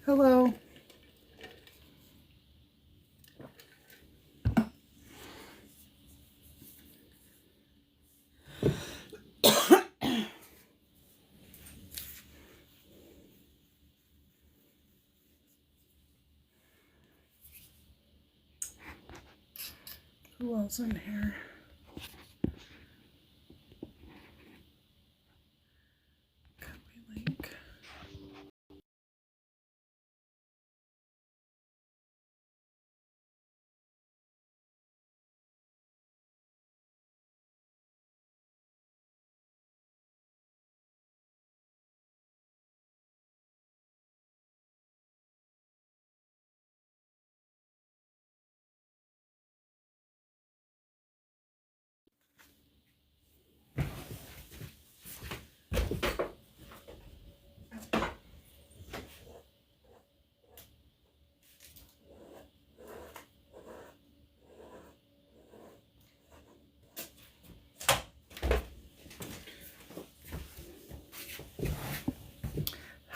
Hello. Who else in here? Copy link.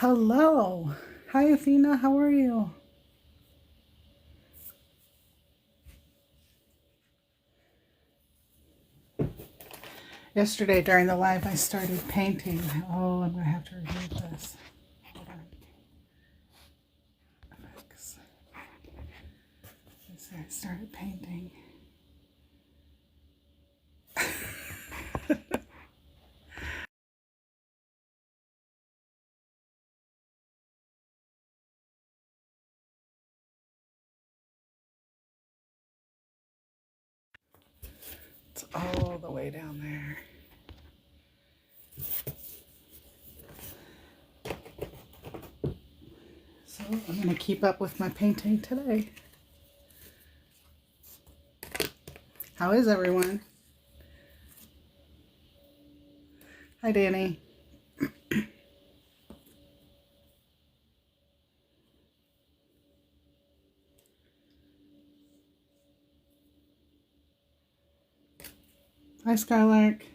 Hello. Hi, Athena. How are you? Yesterday during the live, I started painting. Oh, I'm going to have to remove this. Hold on. I started painting. It's all the way down there. So I'm going to keep up with my painting today. How is everyone? Hi, Danny. Hi, Skylark.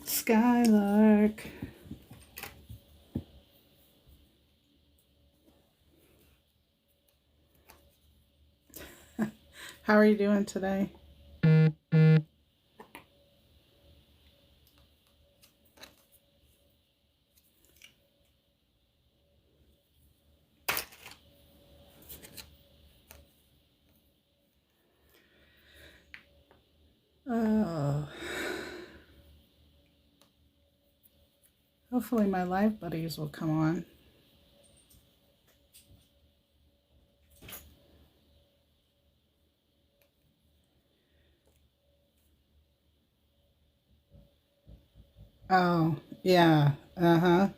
Skylark. How are you doing today? Oh. Hopefully my live buddies will come on. Oh, yeah. Uh-huh.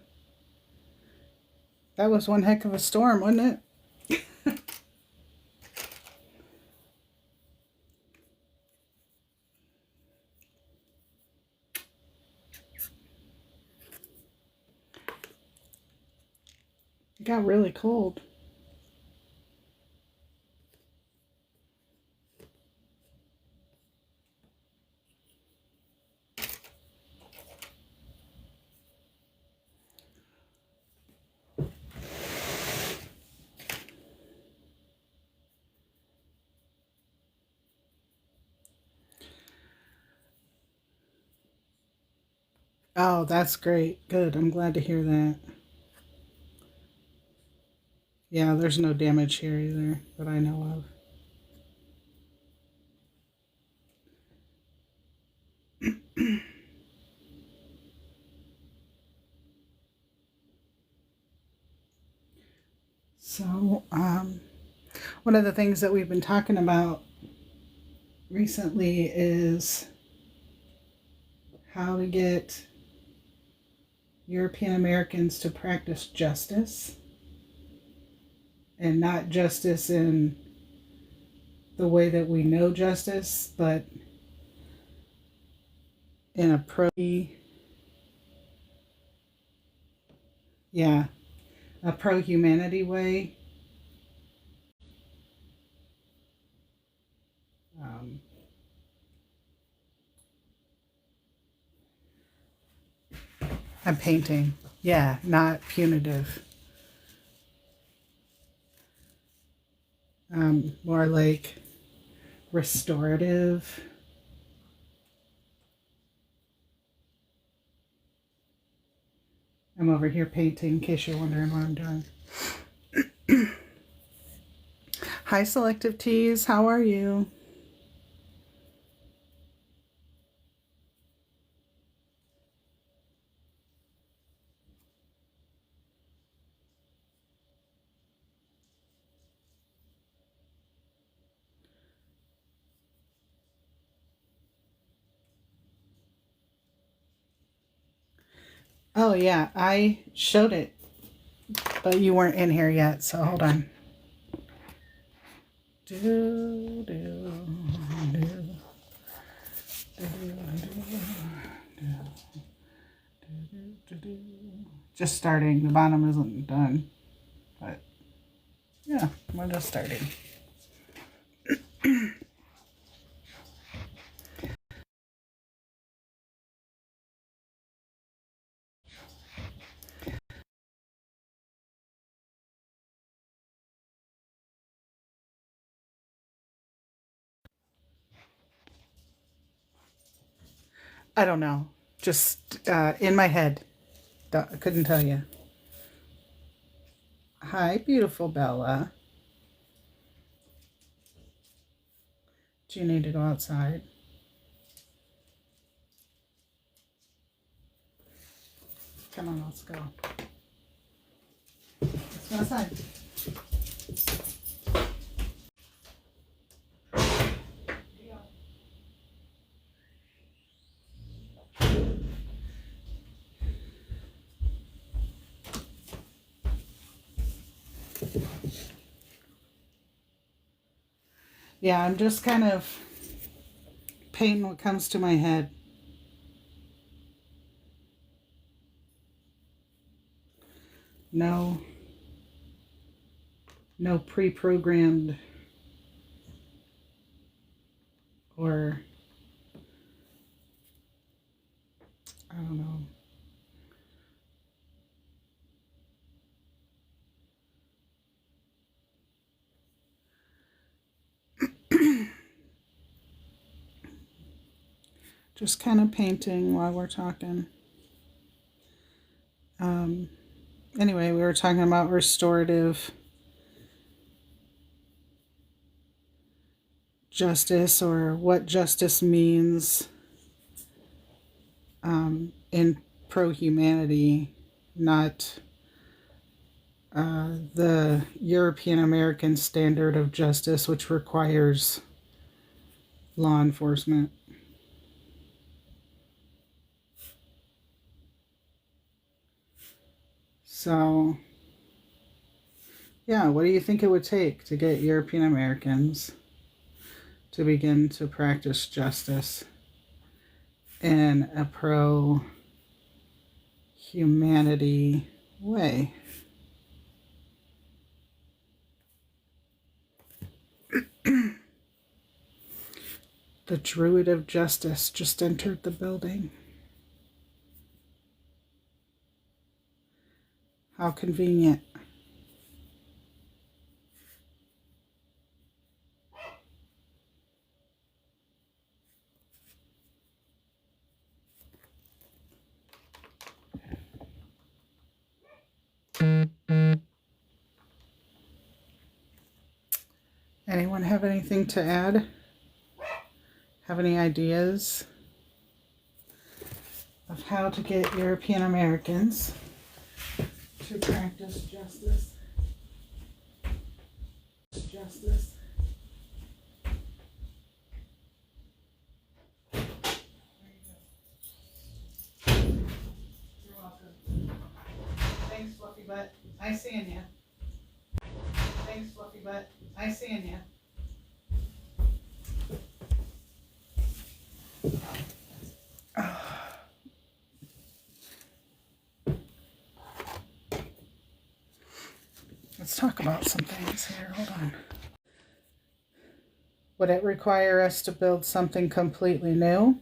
That was one heck of a storm, wasn't it? It got really cold. Oh, that's great. Good. I'm glad to hear that. Yeah, there's no damage here either that I know of. So, one of the things that we've been talking about recently is how to get European Americans to practice justice, and not justice in the way that we know justice, but in a yeah, a pro humanity way. Um, I'm painting. Yeah, not punitive. More like restorative. I'm over here painting in case you're wondering what I'm doing. Hi, Selective Teas. How are you? Oh, yeah, I showed it, but you weren't in here yet, so hold on. Just starting. The bottom isn't done, but yeah, we're just starting. I don't know. Just in my head. I couldn't tell you. Hi, beautiful Bella. Do you need to go outside? Come on, let's go. Let's go outside. Yeah, I'm just kind of painting what comes to my head. No pre-programmed or I don't know. Just kind of painting while we're talking. Anyway, we were talking about restorative justice, or what justice means in pro-humanity, not the European American standard of justice, which requires law enforcement. So, yeah, what do you think it would take to get European Americans to begin to practice justice in a pro humanity way? The Druid of Justice just entered the building. How convenient. have anything to add? Have any ideas of how to get European Americans to practice justice? Justice. There you go. You're welcome. Thanks, Fluffy Butt. I seeing ya. Thanks, Fluffy Butt. I seeing ya. Let's talk about some things here. Hold on. Would it require us to build something completely new?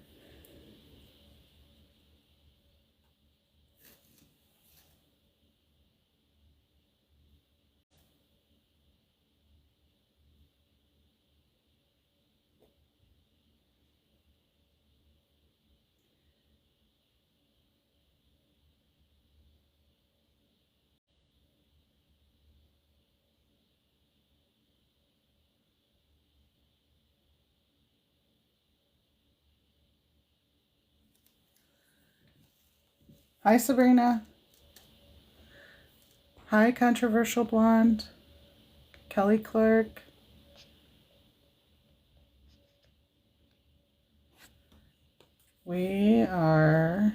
Hi, Sabrina. Hi, Controversial Blonde. Kelly Clark. We are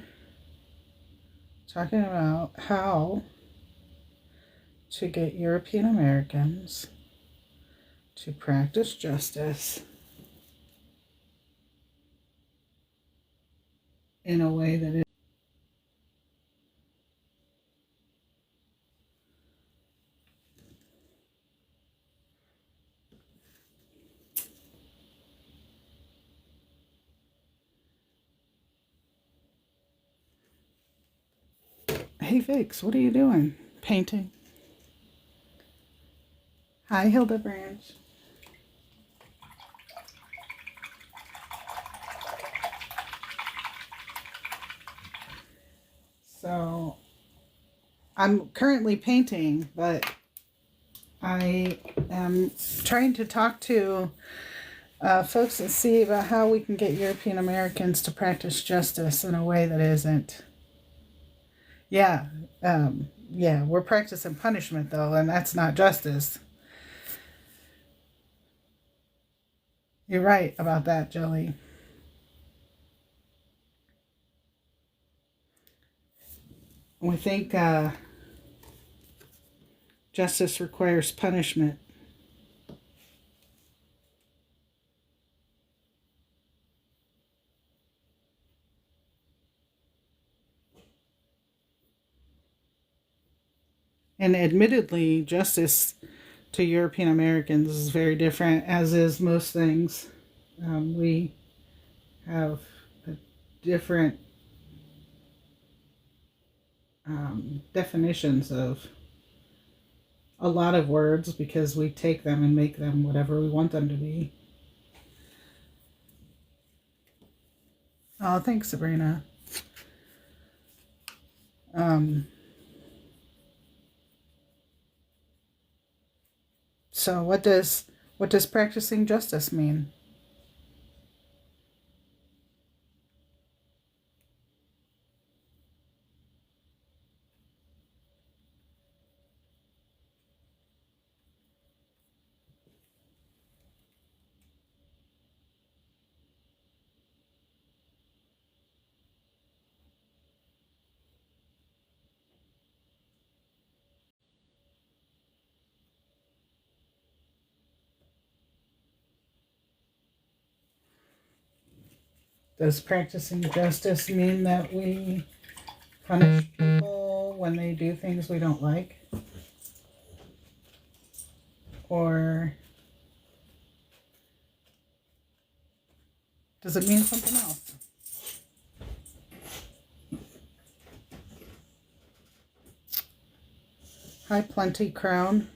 talking about how to get European Americans to practice justice in a way that is. Hey, Vix, what are you doing? Painting. Hi, Hilda Branch. So, I'm currently painting, but I am trying to talk to folks and see about how we can get European Americans to practice justice in a way that isn't. Yeah, yeah, we're practicing punishment though, and that's not justice. You're right about that, Jelly. We think justice requires punishment. And admittedly, justice to European Americans is very different, as is most things. We have a different definitions of a lot of words because we take them and make them whatever we want them to be. Oh, thanks, Sabrina. So what does practicing justice mean? Does practicing justice mean that we punish people when they do things we don't like? Or does it mean something else? Hi, Plenty Crown.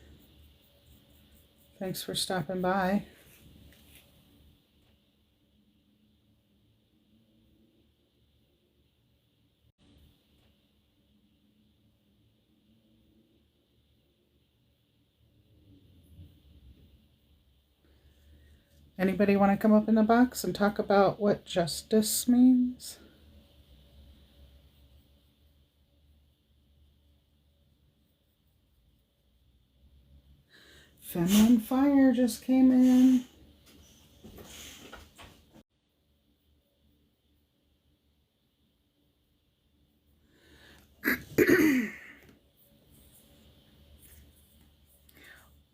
Thanks for stopping by. Anybody want to come up in the box and talk about what justice means? Feminine Fire just came in.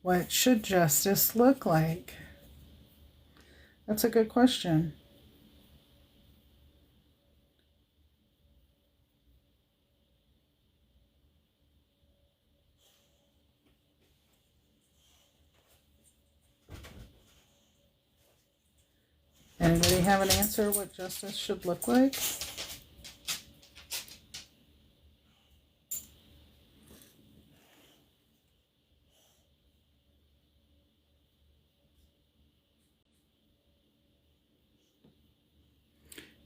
What should justice look like? That's a good question. Anybody have an answer what justice should look like?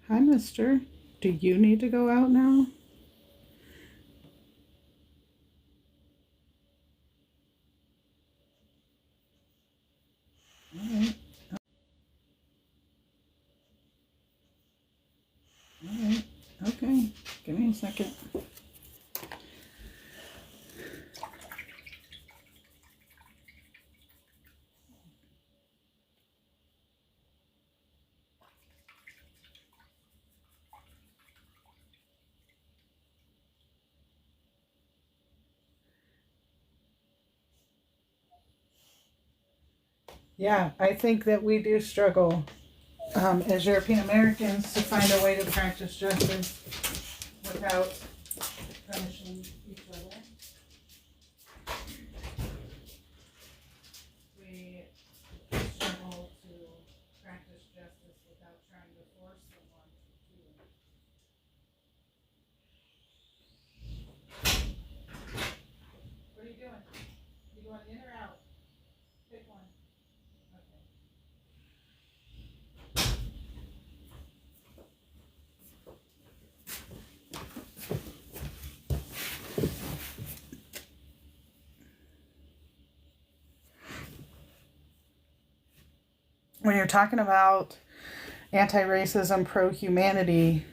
Hi, mister. Do you need to go out now? All right. All right. Okay. Give me a second. Yeah, I think that we do struggle as European Americans to find a way to practice justice without punishing each other. We struggle to practice justice without trying to force someone to do it. What are you doing? You going in or out? Pick one. Okay. When you're talking about anti-racism, pro-humanity,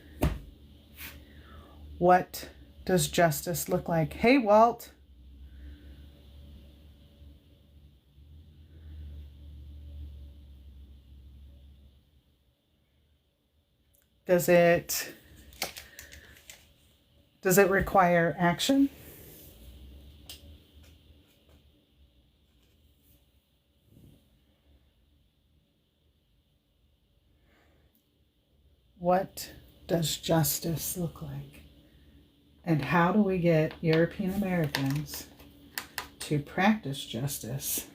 what does justice look like? Hey, Walt. Does it require action? What does justice look like? And how do we get European Americans to practice justice?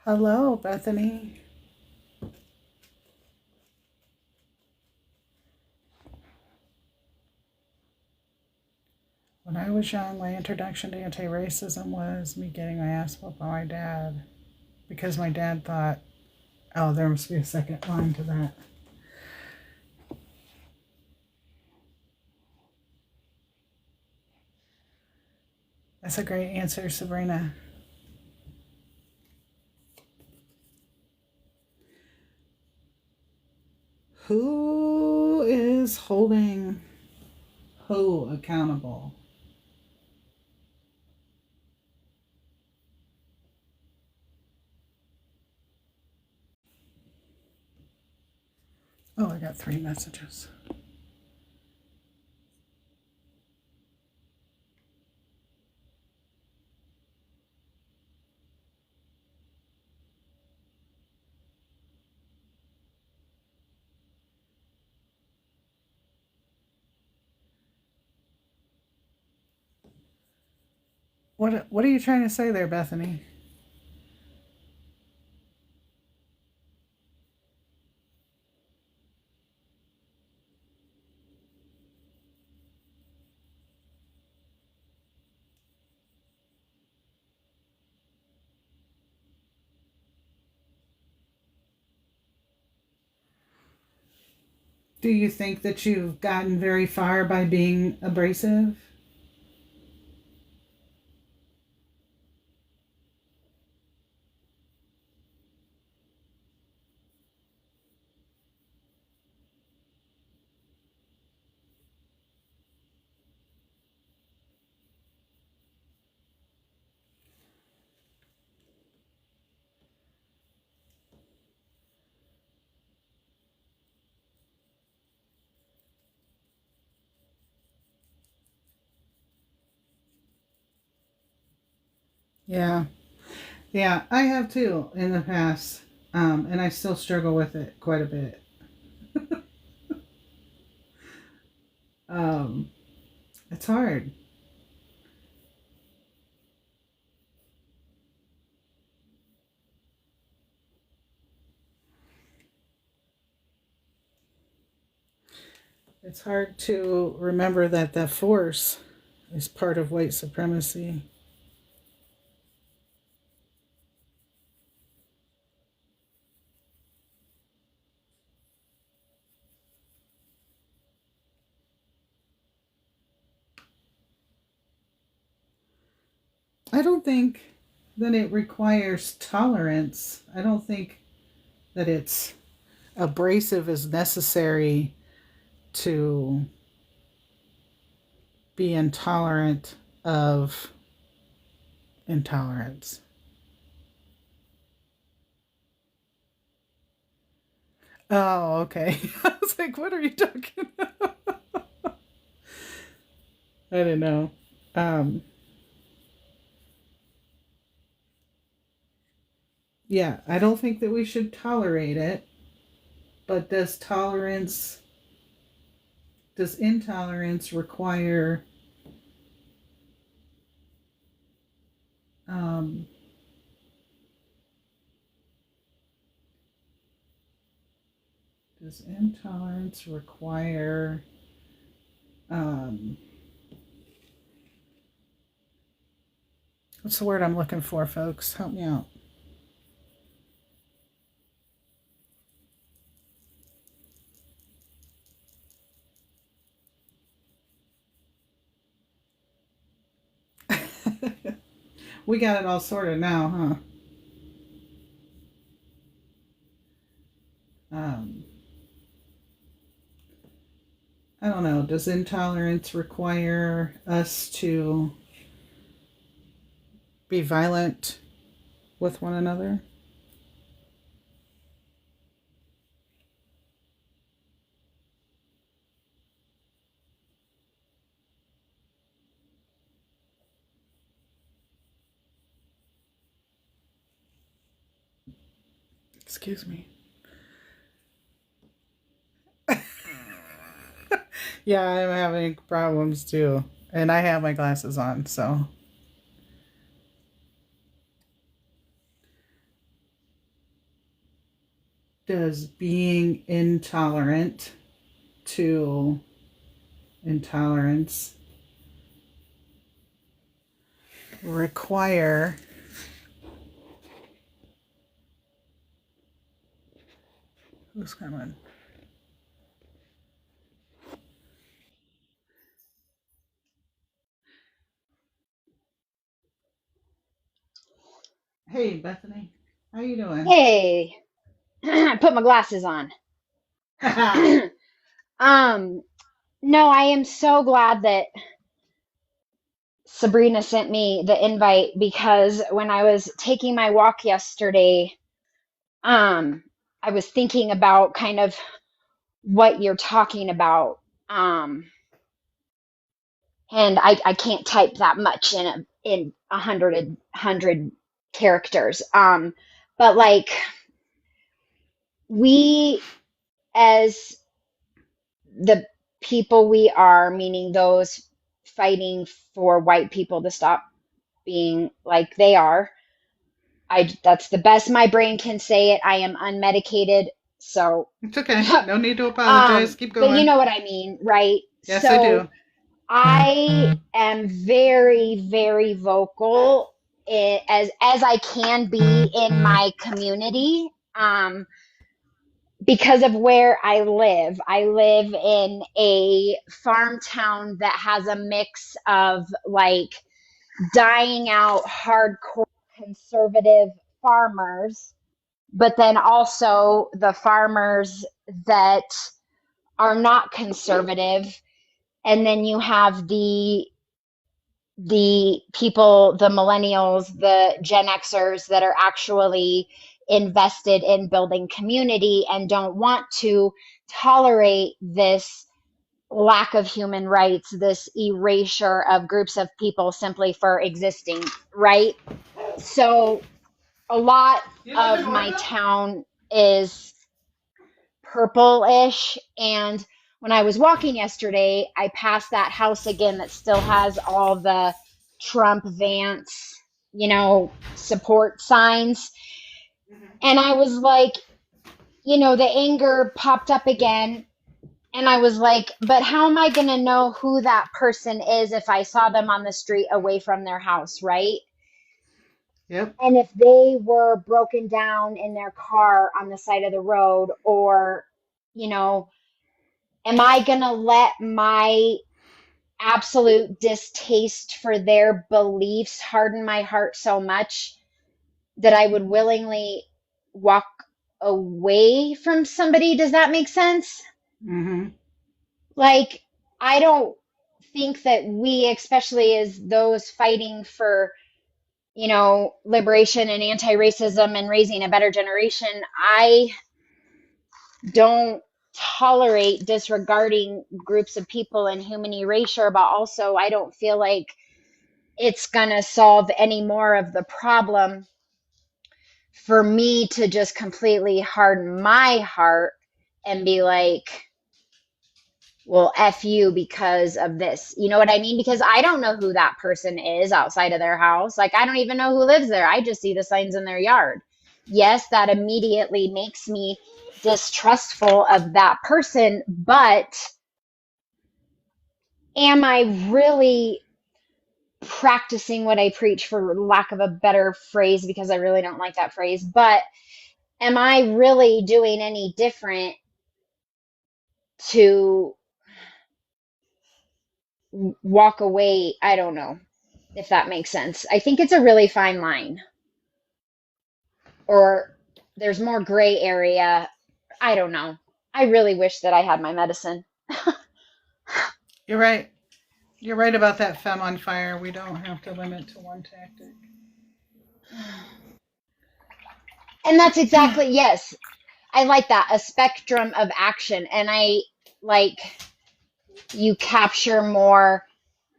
Hello, Bethany. When I was young, my introduction to anti-racism was me getting my ass whooped by my dad because my dad thought, oh, there must be a second line to that. That's a great answer, Sabrina. Who is holding who accountable? Oh, I got 3 messages. What are you trying to say there, Bethany? Do you think that you've gotten very far by being abrasive? Yeah. Yeah, I have too in the past. And I still struggle with it quite a bit. Um, it's hard. It's hard to remember that the force is part of white supremacy. I don't think that it requires tolerance. I don't think that it's abrasive is necessary to be intolerant of intolerance. Oh, okay. I was like, what are you talking about? I didn't know. Um, yeah, I don't think that we should tolerate it, but does intolerance require um, does intolerance require um, what's the word I'm looking for, folks? Help me out. We got it all sorted now, huh? Um, I don't know. Does intolerance require us to be violent with one another? Excuse me. Yeah, I'm having problems too. And I have my glasses on, so. Does being intolerant to intolerance require who's coming? Hey, Bethany, how you doing? Hey, I put my glasses on. um, no, I am so glad that Sabrina sent me the invite because when I was taking my walk yesterday, um, I was thinking about kind of what you're talking about. And I can't type that much in a hundred characters. But like we as the people we are, meaning those fighting for white people to stop being like they are. That's the best my brain can say it. I am unmedicated, so It's okay. No need to apologize. Keep but you going. know what I mean, right? Yes, I So do. I am very, very vocal as I can be in my community. because of where I live. I live in a farm town that has a mix of like dying out hardcore conservative farmers, but then also the farmers that are not conservative. And then you have the people, the millennials, the Gen Xers that are actually invested in building community and don't want to tolerate this lack of human rights, this erasure of groups of people simply for existing, right? So a lot You live in of my Orville? town is purple-ish, and when I was walking yesterday, I passed that house again that still has all the Trump Vance, support signs. And I was like, the anger popped up again. And I was like, but how am I going to know who that person is if I saw them on the street away from their house, right? Yep. And if they were broken down in their car on the side of the road, or, you know, am I going to let my absolute distaste for their beliefs harden my heart so much that I would willingly walk away from somebody? Does that make sense? Mm-hmm. Like, I don't think that we, especially as those fighting for, liberation and anti-racism and raising a better generation, I don't tolerate disregarding groups of people in human erasure, but also I don't feel like it's going to solve any more of the problem for me to just completely harden my heart and be like, well, F you because of this. You know what I mean? Because I don't know who that person is outside of their house. Like, I don't even know who lives there. I just see the signs in their yard. Yes, that immediately makes me distrustful of that person, but am I really practicing what I preach, for lack of a better phrase, because I really don't like that phrase? But am I really doing any different to walk away? I don't know if that makes sense. I think it's a really fine line, or there's more gray area. I don't know. I really wish that I had my medicine. You're right. You're right about that femme on fire. We don't have to limit to one tactic. And that's exactly, yes, I like that. A spectrum of action. And I like, you capture more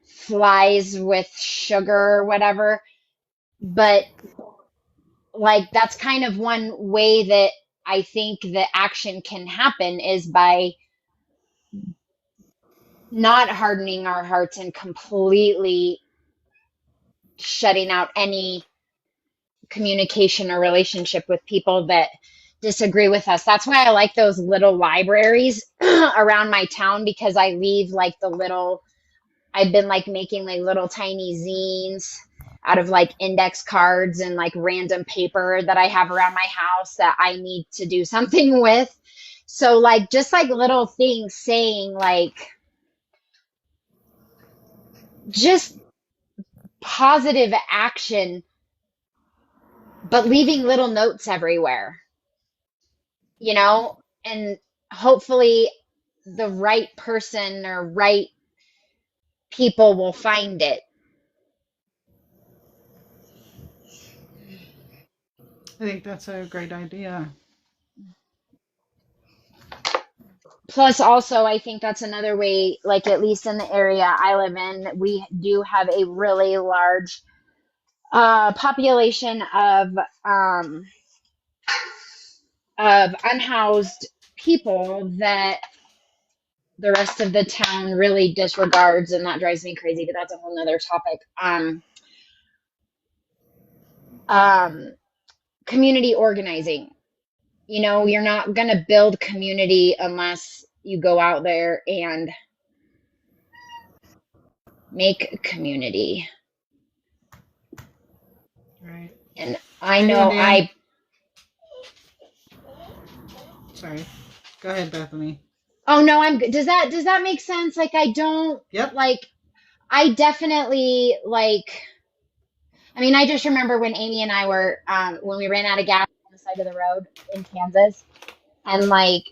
flies with sugar or whatever. But like, that's kind of one way that I think that action can happen, is by not hardening our hearts and completely shutting out any communication or relationship with people that disagree with us. That's why I like those little libraries around my town, because I leave like I've been like making like little tiny zines out of like index cards and like random paper that I have around my house that I need to do something with. So like, just like little things saying like just positive action, but leaving little notes everywhere, and hopefully the right person or right people will find it. I think that's a great idea. Plus, also, I think that's another way, like at least in the area I live in, we do have a really large population of unhoused people that the rest of the town really disregards, and that drives me crazy. But that's a whole nother topic. Um, Community organizing. You're not gonna build community unless you go out there and make community. Right. And I Hi, know Andy. I Sorry. Go ahead, Bethany. Oh no, I'm good. Does that make sense? Like I don't Yep. like I definitely like I mean I just remember when Amy and I were when we ran out of gas on the side of the road in Kansas and like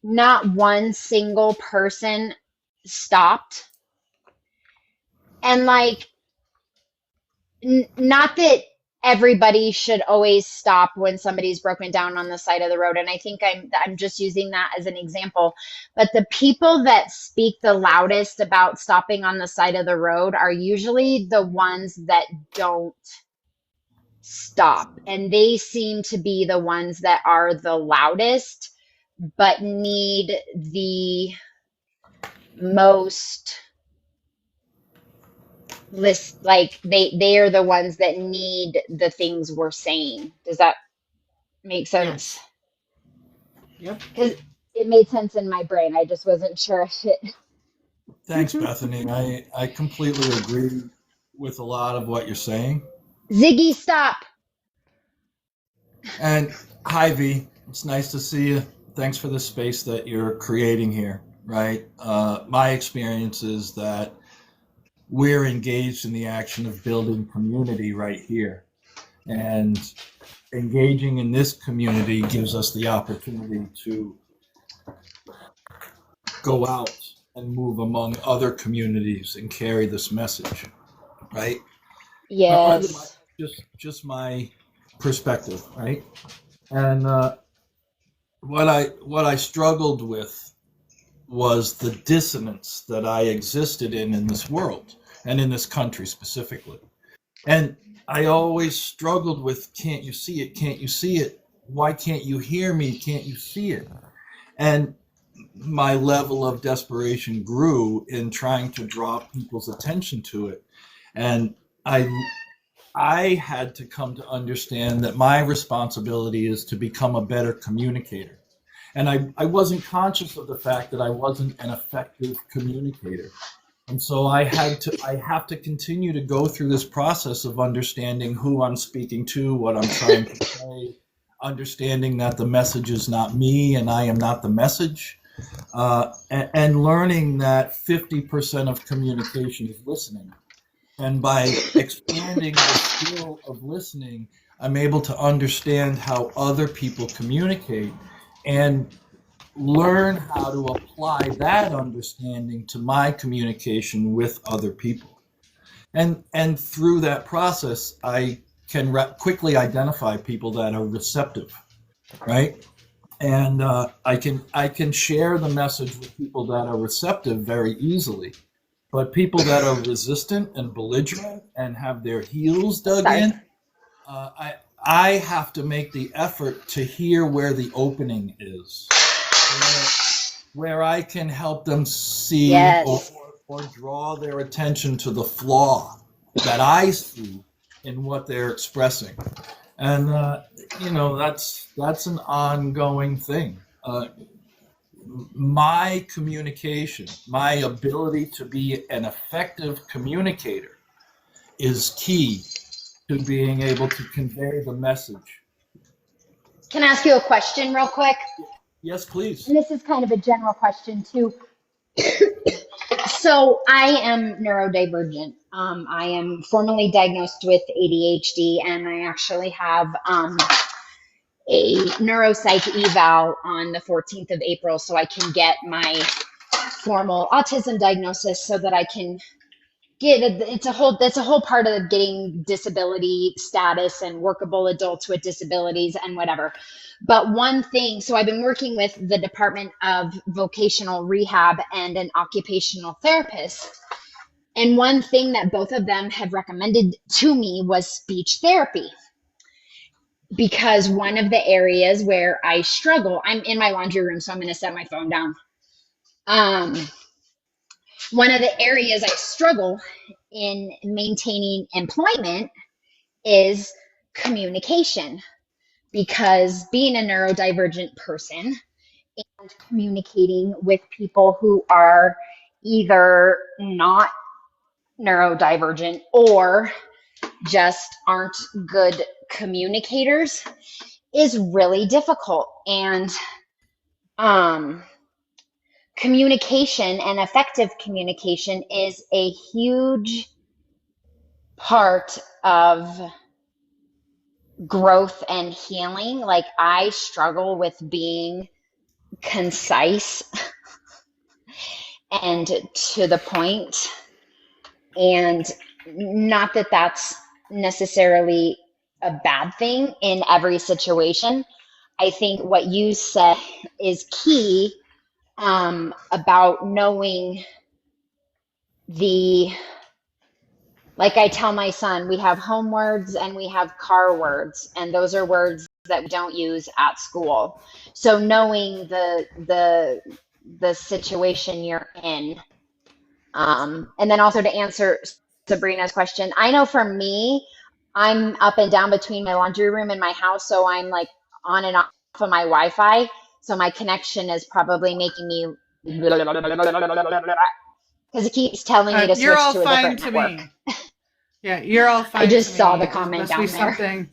not one single person stopped. And like not that everybody should always stop when somebody's broken down on the side of the road, and I think I'm just using that as an example, but the people that speak the loudest about stopping on the side of the road are usually the ones that don't stop, and they seem to be the ones that are the loudest but need the most list, like they are the ones that need the things we're saying. Does that make sense? Yes. Yep. Because it made sense in my brain. I just wasn't sure if it. Thanks, Bethany. I completely agree with a lot of what you're saying. Ziggy, stop. And hi, V. It's nice to see you. Thanks for the space that you're creating here, right? My experience is that we're engaged in the action of building community right here. And engaging in this community gives us the opportunity to go out and move among other communities and carry this message, right? Under my Yes. just my perspective, right? And what I struggled with was the dissonance that I existed in this world and in this country specifically. And I always struggled with, can't you see it? Can't you see it? Why can't you hear me? Can't you see it? And my level of desperation grew in trying to draw people's attention to it. And I I had to come to understand that my responsibility is to become a better communicator. And I wasn't conscious of the fact that I wasn't an effective communicator. And so I have to continue to go through this process of understanding who I'm speaking to, what I'm trying to say, understanding that the message is not me and I am not the message, and learning that 50% of communication is listening. And by expanding the skill of listening, I'm able to understand how other people communicate and learn how to apply that understanding to my communication with other people. And through that process, I can quickly identify people that are receptive, right? And I can share the message with people that are receptive very easily. But people that are resistant and belligerent and have their heels dug Sorry. in, uh, I I have to make the effort to hear where the opening is, where, where I can help them see Yes. or draw their attention to the flaw that I see in what they're expressing. And that's an ongoing thing. My communication, my ability to be an effective communicator is key to being able to convey the message. Can I ask you a question real quick? Yes, please. And this is kind of a general question too. So I am neurodivergent. I am formally diagnosed with ADHD, and I actually have a neuropsych eval on the 14th of April, so I can get my formal autism diagnosis, so that I can it's a whole part of getting disability status and workable adults with disabilities and whatever. But one thing, so I've been working with the Department of Vocational Rehab and an occupational therapist, and one thing that both of them have recommended to me was speech therapy, because one of the areas where I struggle, I'm in my laundry room, so I'm going to set my phone down. um One of the areas I struggle in maintaining employment is communication, because being a neurodivergent person and communicating with people who are either not neurodivergent or just aren't good communicators is really difficult. And um, communication and effective communication is a huge part of growth and healing. Like, I struggle with being concise and to the point, and not that that's necessarily a bad thing in every situation. I think what you said is key, about knowing the, like I tell my son, we have home words and we have car words, and those are words that we don't use at school. So knowing the situation you're in, and then also to answer Sabrina's question, I know for me, I'm up and down between my laundry room and my house, so I'm like on and off of my Wi-Fi. So my connection is probably making me because it keeps telling me to You're switch all to a fine different to network. me. Yeah, you're all I fine to just saw me. the It comment must be down there. something.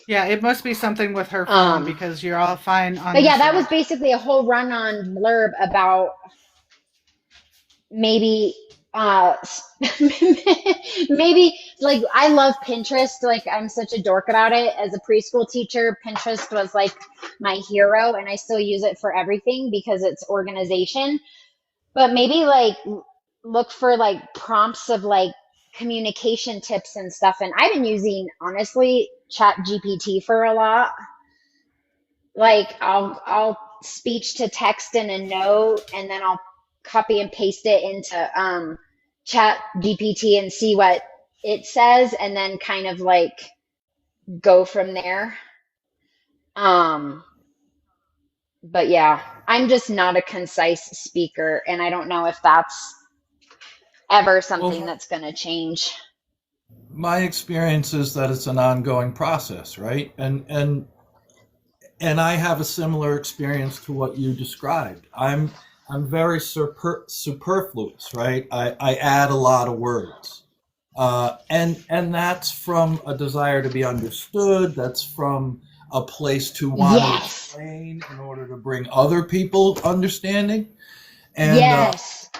Yeah, it must be something with her phone Um, because you're all fine on but yeah, this that was end. basically a whole run-on blurb about maybe maybe like I love Pinterest. Like, I'm such a dork about it. As a preschool teacher, Pinterest was like my hero, and I still use it for everything because it's organization. But maybe like look for like prompts of like communication tips and stuff. And I've been using, honestly, Chat GPT for a lot. Like, I'll speech to text in a note, and then I'll copy and paste it into Chat GPT and see what it says, and then kind of like go from there. Um, but yeah, I'm just not a concise speaker, and I don't know if that's ever something Well, that's going to change. my experience is that it's an ongoing process, right? And I have a similar experience to what you described. I'm very superfluous, right? I add a lot of words, and that's from a desire to be understood. That's from a place to want to Yes. explain in order to bring other people understanding, and Yes.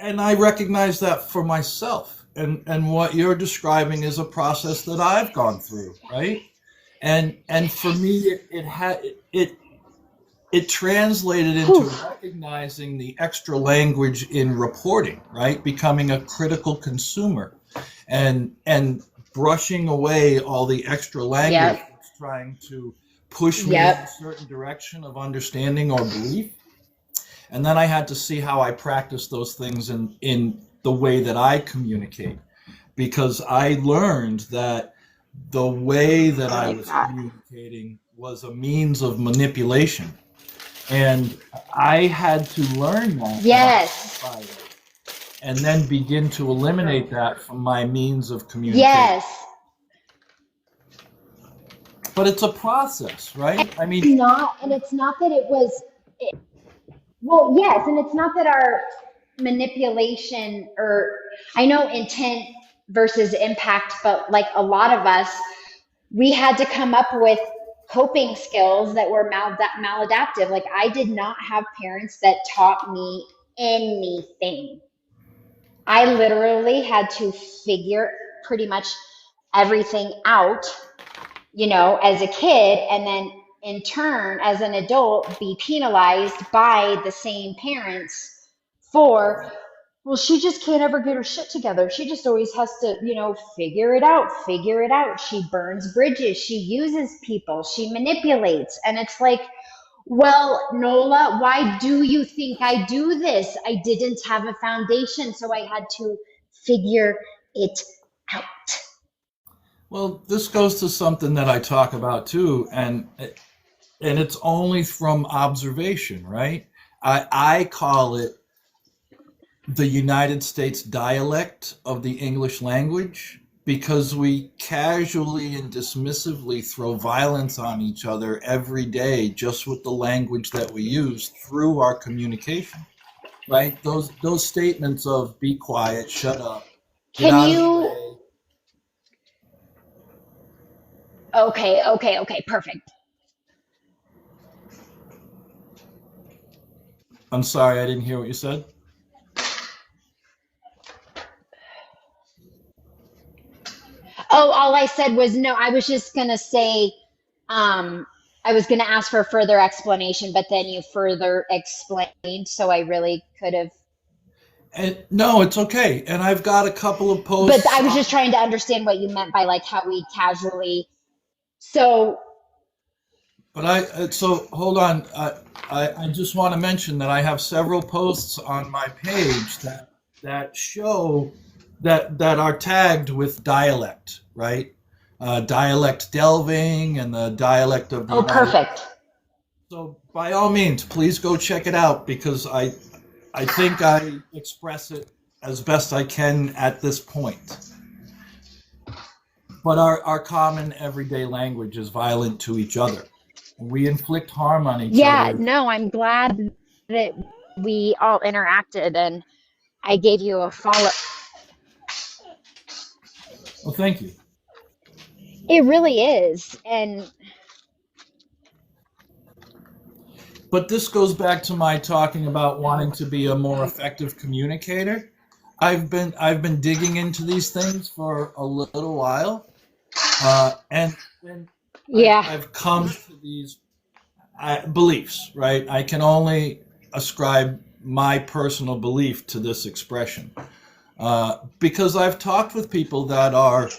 and I recognize that for myself. And what you're describing is a process that I've gone through, right? And for me, it had it translated into Whew. recognizing the extra language in reporting, right? Becoming a critical consumer, and brushing away all the extra language Yep. that's trying to push me in Yep. a certain direction of understanding or belief. And then I had to see how I practice those things in the way that I communicate, because I learned that the way that I I like was that. communicating was a means of manipulation. And I had to learn that and Yes. identify it, and then begin to eliminate that from my means of communication. Yes. But it's a process, right? I mean, Not, and it's not that it was, well, yes, and it's not that our manipulation, or I know intent versus impact, but like a lot of us, we had to come up with coping skills that were maladaptive. Like, I did not have parents that taught me anything. I literally had to figure pretty much everything out, as a kid, and then in turn, as an adult, be penalized by the same parents for, well, she just can't ever get her shit together. She just always has to, figure it out, figure it out. She burns bridges. She uses people. She manipulates. And it's like, well, Nola, why do you think I do this? I didn't have a foundation, so I had to figure it out. well, this goes to something that I talk about too, and it's only from observation, right? I call it the United States dialect of the English language, because we casually and dismissively throw violence on each other every day just with the language that we use through our communication, right? Those statements of be quiet, shut up, get Can out of the you, way. okay, perfect. I'm sorry, I didn't hear what you said. Oh, all I said was no. I was just gonna say, I was gonna ask for further explanation, but then you further explained, so I really could have. And no, it's okay. And I've got a couple of But posts I was just on, trying to understand what you meant by like how we casually. So but so hold on. I just want to mention that I have several posts on my page that show that are tagged with dialect, right? Dialect delving and the dialect of the oh, United. perfect. So by all means, please go check it out because I think I express it as best I can at this point. But our common everyday language is violent to each other. We inflict harm on each Yeah, other. no, I'm glad that we all interacted and I gave you a follow. Well, thank you. It really is. And But this goes back to my talking about wanting to be a more effective communicator. I've been digging into these things for a little while, and yeah, I've come to these beliefs. Right, I can only ascribe my personal belief to this expression because I've talked with people that are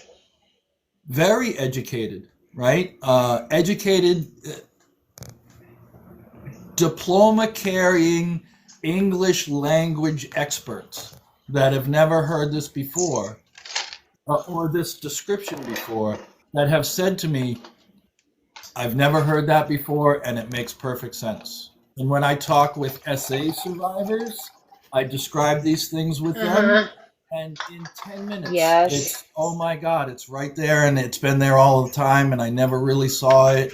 very educated, right? Educated, diploma carrying English language experts that have never heard this before or this description before that have said to me, I've never heard that before and it makes perfect sense. And when I talk with SA survivors, I describe these things with them. uh-huh. And in 10 minutes, Yes. it's, oh my God, it's right there and it's been there all the time and I never really saw it.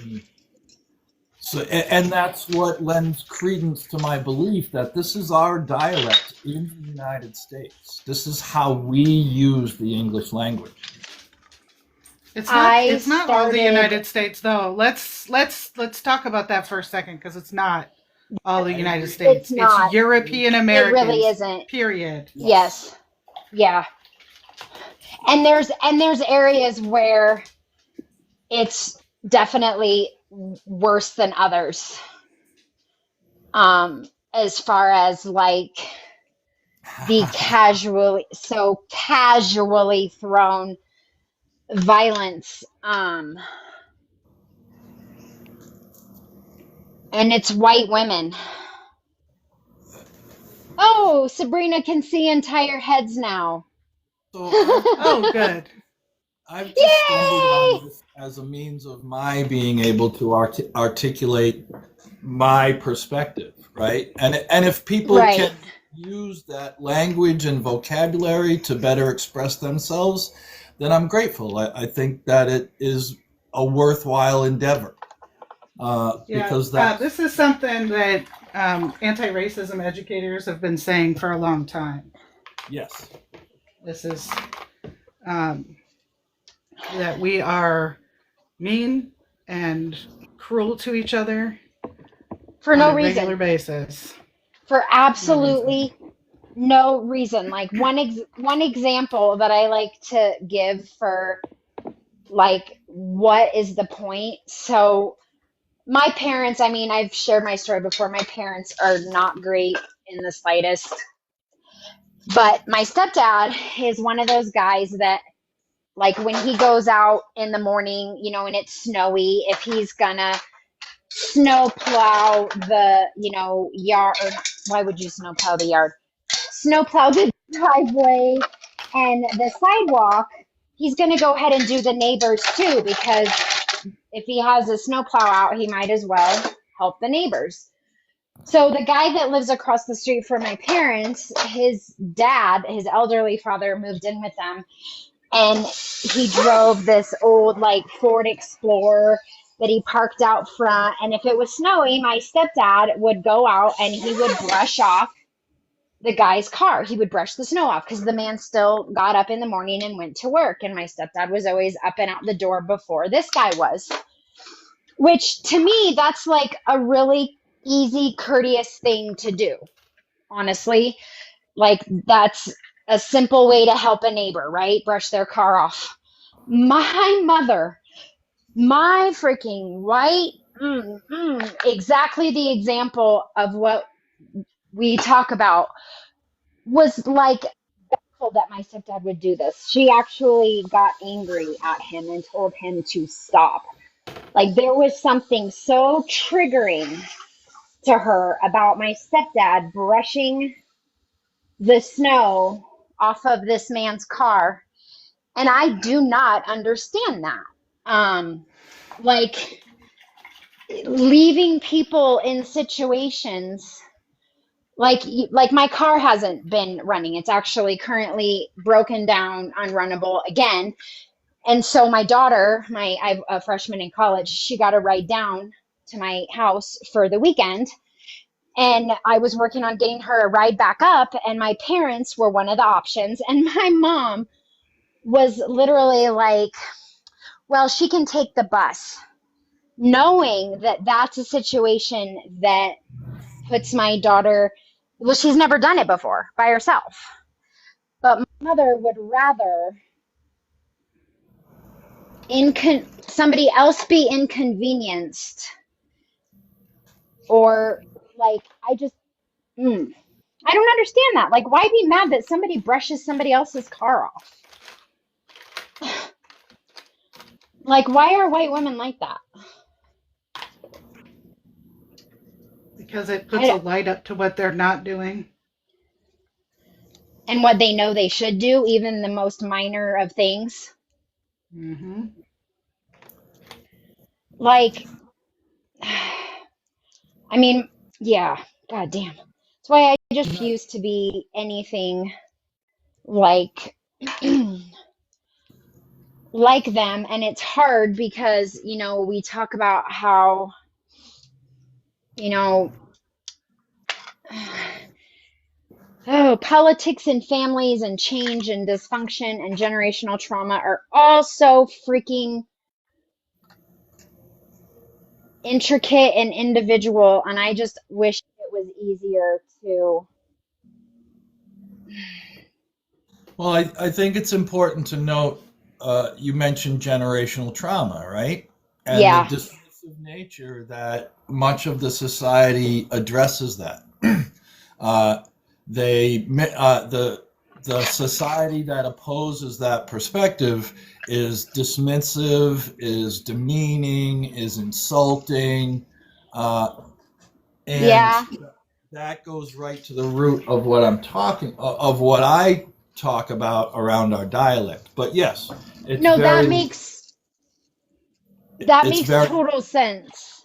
And that's what lends credence to my belief that this is our dialect in the United States. This is how we use the English language. I It's not all the started, United States though. Let's talk about that for a second because it's not all the I United agree. it's States. It's not, European it really Americans. isn't. Period. Yes. Yes. Yeah. And there's areas where it's definitely worse than others. As far as like the casually thrown violence, and it's white women. Oh, Sabrina can see entire heads now. So Oh, good. I've just stumbled on Yay! this as a means of my being able to articulate my perspective, right? And if people Right. can use that language and vocabulary to better express themselves, then I'm grateful. I think that it is a worthwhile endeavor Yeah, because that's this is something that anti-racism educators have been saying for a long time. yes, This is um, that we are mean and cruel to each other For on no a regular reason. basis. For No reason. absolutely no reason. Like one example that I like to give for like what is the point? So my parents, I mean, I've shared my story before. My parents are not great in the slightest. But my stepdad is one of those guys that like when he goes out in the morning, and it's snowy, if he's gonna snow plow the, yard, or why would you snow plow the yard? Snow plow the driveway and the sidewalk, he's going to go ahead and do the neighbors too, because if he has a snow plow out, he might as well help the neighbors. So the guy that lives across the street from my parents, his dad, his elderly father, moved in with them, and he drove this old like Ford Explorer that he parked out front. And if it was snowy, my stepdad would go out and he would brush off the guy's car. He would brush the snow off because the man still got up in the morning and went to work. And my stepdad was always up and out the door before this guy was. Which to me, that's like a really easy, courteous thing to do, honestly. Like, that's a simple way to help a neighbor, right? Brush their car off. My mother, my freaking exactly the example of what we talk about, was like that my stepdad would do this. She actually got angry at him and told him to stop. Like, there was something so triggering to her about my stepdad brushing the snow off of this man's car. And I do not understand that. Like, leaving people in situations like my car hasn't been running. It's actually currently broken down, unrunnable again. And so my daughter, I'm a freshman in college, she got a ride down to my house for the weekend. And I was working on getting her a ride back up, and my parents were one of the options. And my mom was literally like, well, she can take the bus, knowing that that's a situation that puts my daughter, well, she's never done it before by herself. But my mother would rather somebody else be inconvenienced, or like, I don't understand that. Like, why be mad that somebody brushes somebody else's car off? Like, why are white women like that? Because it puts a I, light up to what they're not doing. and what they know they should do, even the most minor of things. Hmm. Like, I mean, yeah, god damn. That's why I just refuse to be anything like like them. And it's hard because, we talk about how, you know, oh, politics and families and change and dysfunction and generational trauma are all so freaking intricate and individual. And I just wish it was easier to, Well, I think it's important to note you mentioned generational trauma, right? And the yeah, dismissive nature that much of the society addresses that. uh, the society that opposes that perspective is dismissive, is demeaning, is insulting, uh, and yeah. that goes right to the root of what of what I talk about around our dialect. But yes, it's No, very that it's makes very total sense.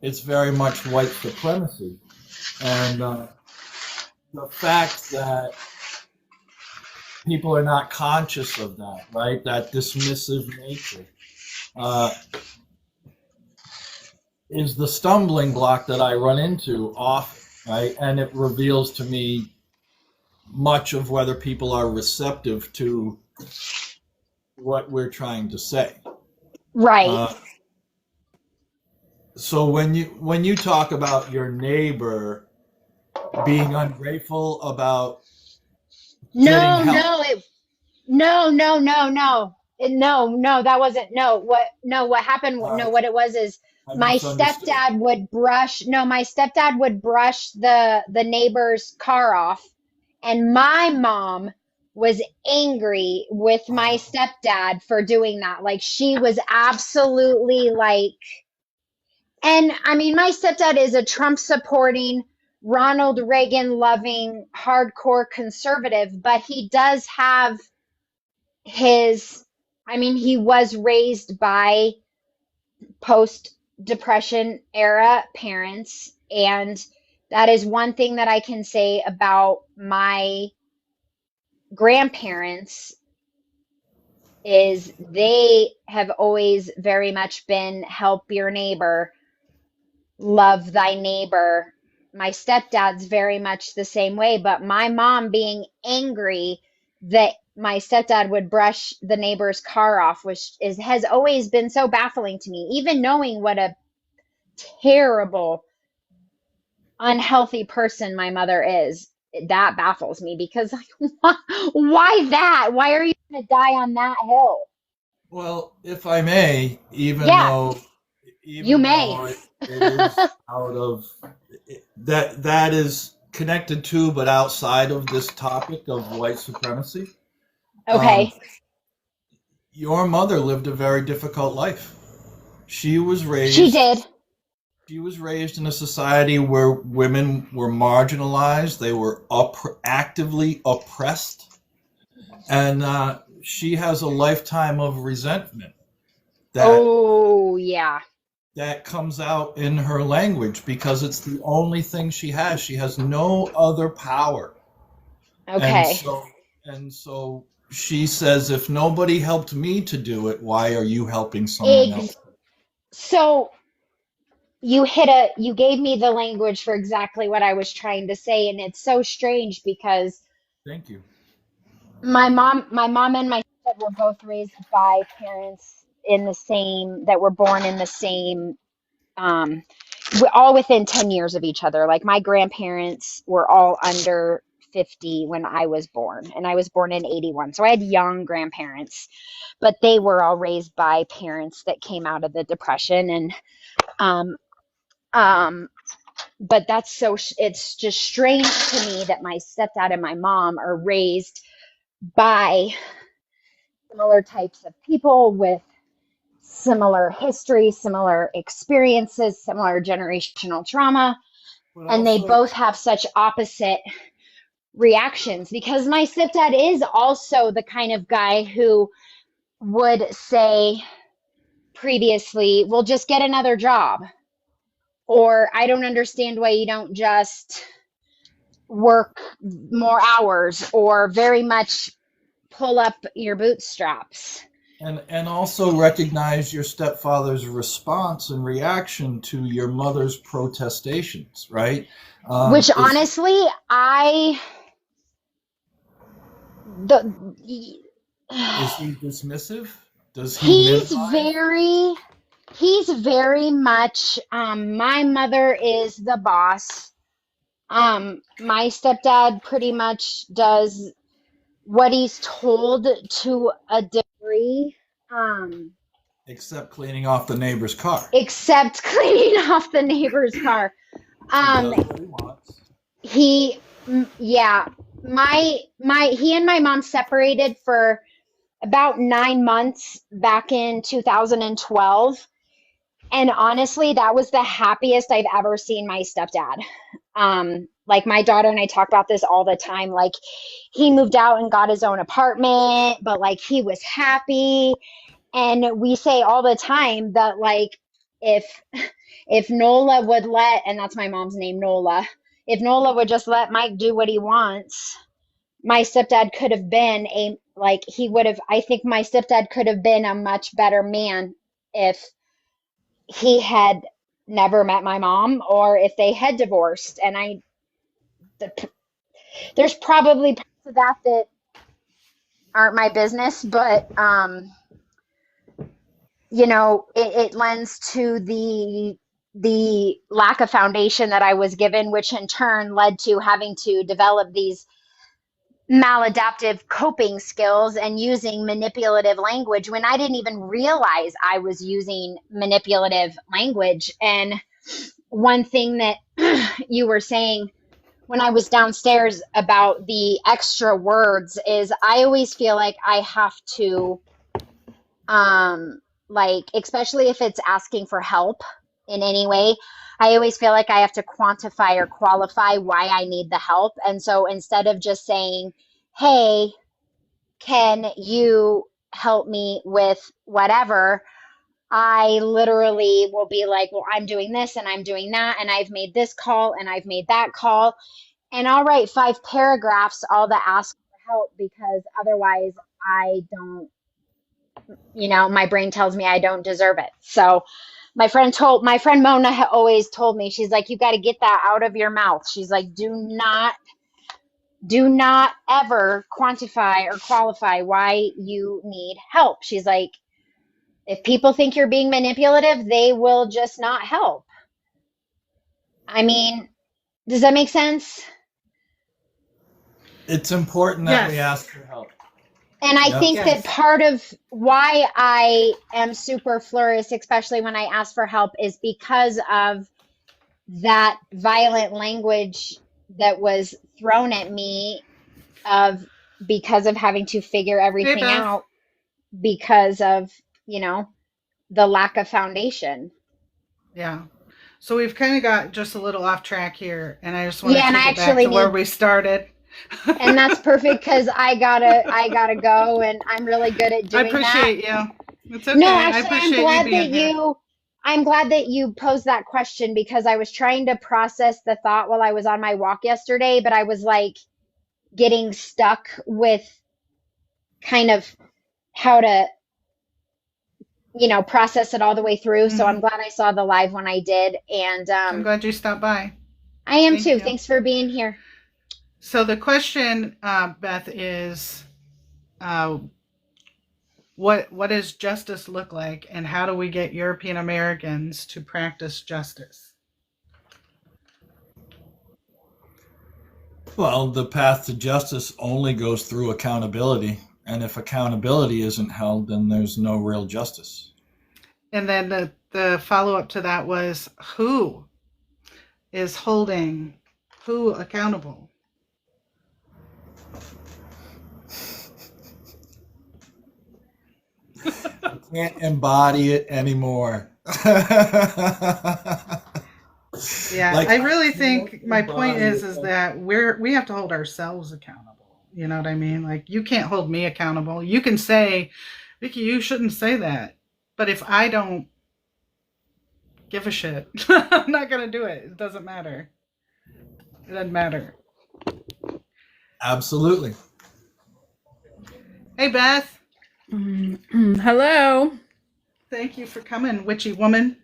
it's very much white supremacy, and the fact that people are not conscious of that, right? That dismissive nature uh, is the stumbling block that I run into often, right? And it reveals to me much of whether people are receptive to what we're trying to say. Right. Uh, so when you talk about your neighbor being ungrateful about getting No, help, no, no, no, no, no. No, that wasn't, what happened, all no, right, what it was is I misunderstood. my stepdad would brush the neighbor's car off, and my mom was angry with my stepdad for doing that. Like, she was absolutely like, and I mean, my stepdad is a Trump supporting, Ronald Reagan loving, hardcore conservative, but he does have his, I mean, he was raised by post depression era parents. And that is one thing that I can say about my grandparents, is they have always very much been help your neighbor, love thy neighbor. My stepdad's very much the same way, but my mom being angry that my stepdad would brush the neighbor's car off, which has always been so baffling to me, even knowing what a terrible unhealthy person my mother is, that baffles me because like, why that? Why are you going to die on that hill? Well, if I may, Yeah, you even may. though it is out of that is connected to, but outside of this topic of white supremacy. Um, Okay. your mother lived a very difficult life. She was She raised did. she was raised in a society where women were marginalized, they were actively oppressed, and she has a lifetime of resentment that Oh, yeah. that comes out in her language because it's the only thing she has. She has no other power. And Okay. so she says, if nobody helped me to do it, why are you helping someone else? Ex so you gave me the language for exactly what I was trying to say, and it's so strange because Thank you. my mom and my dad were both raised by parents in the same that were born in the same um all within 10 years of each other. Like my grandparents were all under 50 when I was born, and I was born in 81. So I had young grandparents, but they were all raised by parents that came out of the Depression. And um um but that's it's just strange to me that my stepdad and my mom are raised by similar types of people with similar history, similar experiences, similar generational trauma, But and they also, both have such opposite reactions because my stepdad is also the kind of guy who would say previously, well, just get another job. Or I don't understand why you don't just work more hours, or very much pull up your bootstraps. and also recognize your stepfather's response and reaction to your mother's protestations, right? Which Is honestly, the is he dismissive? Does he he's minimize? very he's very much my mother is the boss. My stepdad pretty much does what he's told to a degree, um, Except cleaning off the neighbor's car. except cleaning off the neighbor's car. He Um, does what he wants. yeah, he and my mom separated for about 9 months back in 2012. And honestly, that was the happiest I've ever seen my stepdad. Like my daughter and I talk about this all the time. Like he moved out and got his own apartment, but like he was happy. And we say all the time that like if if Nola would let, and that's my mom's name, Nola, if Nola would just let Mike do what he wants, my stepdad could have been he would have, I think my stepdad could have been a much better man if he had never met my mom or if they had divorced. And the, there's probably parts of that that aren't my business, but it lends to the lack of foundation that I was given, which in turn led to having to develop these maladaptive coping skills and using manipulative language when I didn't even realize I was using manipulative language. And one thing that you were saying when I was downstairs about the extra words is I always feel like I have to, like, especially if it's asking for help in any way, I always feel like I have to quantify or qualify why I need the help. And so instead of just saying, hey, can you help me with whatever? I literally will be like, well, I'm doing this and I'm doing that, and I've made this call and I've made that call. And I'll write 5 paragraphs, all the ask for help, because otherwise I don't, my brain tells me I don't deserve it. So my friend Mona always told me, she's like, you got to get that out of your mouth. She's like, do not ever quantify or qualify why you need help. She's like, if people think you're being manipulative, they will just not help. I mean, Does that make sense? It's important that we Yes. ask for help. And I Yep. think that Yes. part of why I am super furious, especially when I ask for help, is because of that violent language that was thrown at me of because of having to figure Hey, everything Beth. out because of, the lack of foundation. Yeah. So we've kind of got just a little off track here, and I just want to Yeah, and take I it back actually to where need, we started. and that's perfect because I gotta go, and I'm really good at I doing that. appreciate you. It's No, okay. I actually, appreciate you being here. I'm glad that you posed that question because I was trying to process the thought while I was on my walk yesterday, but I was like getting stuck with kind of how to, process it all the way through. So I'm Hmm. glad I saw the live when I did, and I'm glad you stopped by. I am Thank too. you. Thanks for being here. So the question, Beth, is uh, what does justice look like, and how do we get European Americans to practice justice? Well, the path to justice only goes through accountability. And if accountability isn't held, then there's no real justice. And then the follow up to that was who is holding who accountable? I can't embody it anymore. Yeah, Like I I really can't think my point embody is it. that we have to hold ourselves accountable. You know what I mean? Like you can't hold me accountable. You can say, Vicky, you shouldn't say that. But if I don't give a shit, I'm not gonna do it. It doesn't matter. It doesn't matter. Absolutely. Hey Beth, Hello. thank you for coming, witchy woman.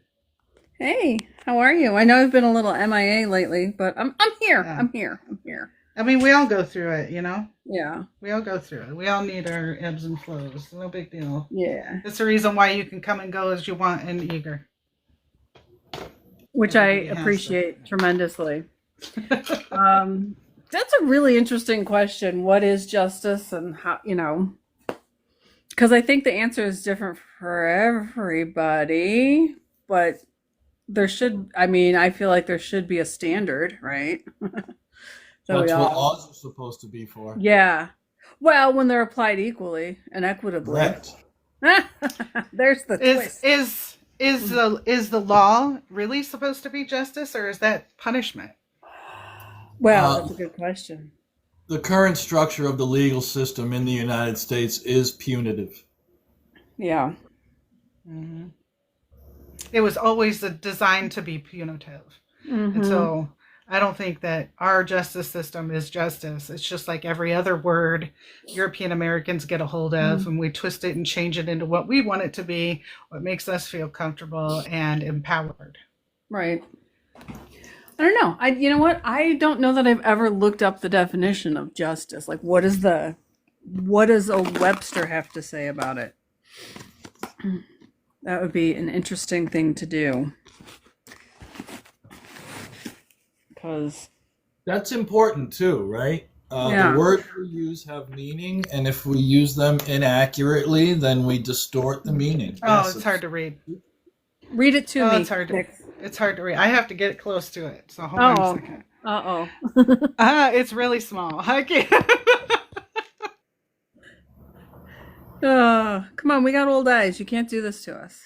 Hey, how are you? I know I've been a little MIA lately, but I'm here. Yeah. I'm here. I'm here. I mean, we all go through it, you know? Yeah. We all go through it. We all need our ebbs and flows. No big deal. Yeah. It's the reason why you can come and go as you want and eager. Which I Everybody has appreciate tremendously. that. That's a really interesting question. What is justice and how, because I think the answer is different for everybody, but I feel like there should be a standard, right? So we That's what all, laws are supposed to be for. yeah. Well, when they're applied equally and equitably. Correct. There's the is twist. is is the law really supposed to be justice, or is that punishment? Well, Uh, that's a good question. the current structure of the legal system in the United States is punitive. Yeah. Mm-hmm. It was always designed to be punitive, and Mm-hmm. so I don't think that our justice system is justice. It's just like every other word European Americans get a hold of, and we twist it and change it into what we want it to be, what makes us feel comfortable and empowered. Right. I don't know. You know what? I don't know that I've ever looked up the definition of justice. Like, what does a Webster have to say about it? That would be an interesting thing to do. Because, That's important too, right? The yeah, words we use have meaning, and if we use them inaccurately, then we distort the meaning. Oh, Yes, it's hard to read. read it to Oh, me. Nick. it's hard to read. I have to get close to it. So hold on a Oh, second. uh-oh. It's really small. I can't. Come on, we got old eyes. You can't do this to us.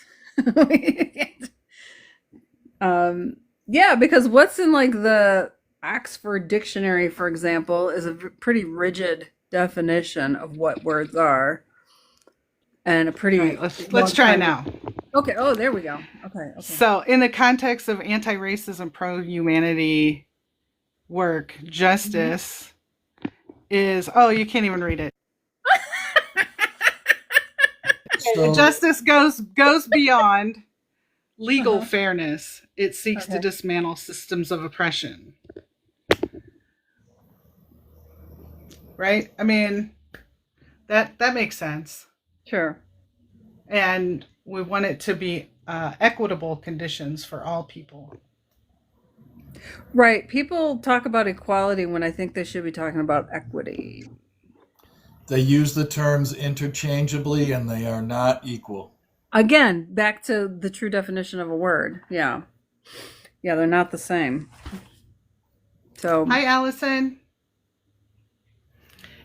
Yeah, because what's in like the Oxford Dictionary, for example, is a pretty rigid definition of what words are, and a All pretty right, let's long try time. now. Okay. Oh, there we go. Okay. Okay. So, in the context of anti-racism, pro-humanity work, justice is. Oh, you can't even read it. So Justice goes beyond legal Uh-huh. fairness. It seeks to Okay. dismantle systems of oppression. Right? I mean, that makes sense. Sure. And we want it to be equitable conditions for all people. Right. People talk about equality when I think they should be talking about equity. They use the terms interchangeably and they are not equal. Again, back to the true definition of a word. Yeah. Yeah, they're not the same. So, Hi, Allison.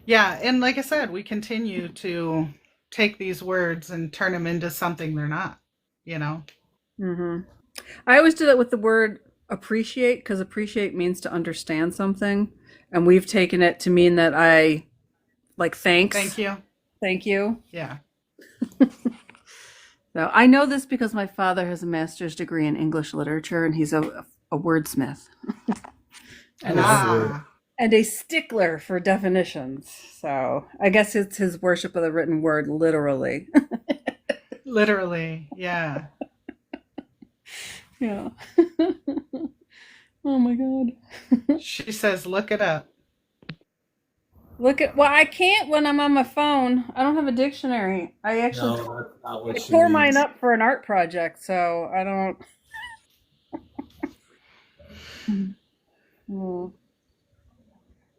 Yeah, and like I said, we continue to take these words and turn them into something they're not, you know? I always do that with the word appreciate because appreciate means to understand something. And we've taken it to mean that I like Thank thanks. you. Thank you. Yeah. So I know this because my father has a master's degree in English literature and he's a wordsmith and Ah, a stickler for definitions. So I guess it's his worship of the written word, literally. literally. Yeah. Yeah. Oh my God. She says, look it up. Well, I can't when I'm on my phone. I don't have a dictionary. No, that's not I what she tore mine means. up for an art project, so I don't. Mm.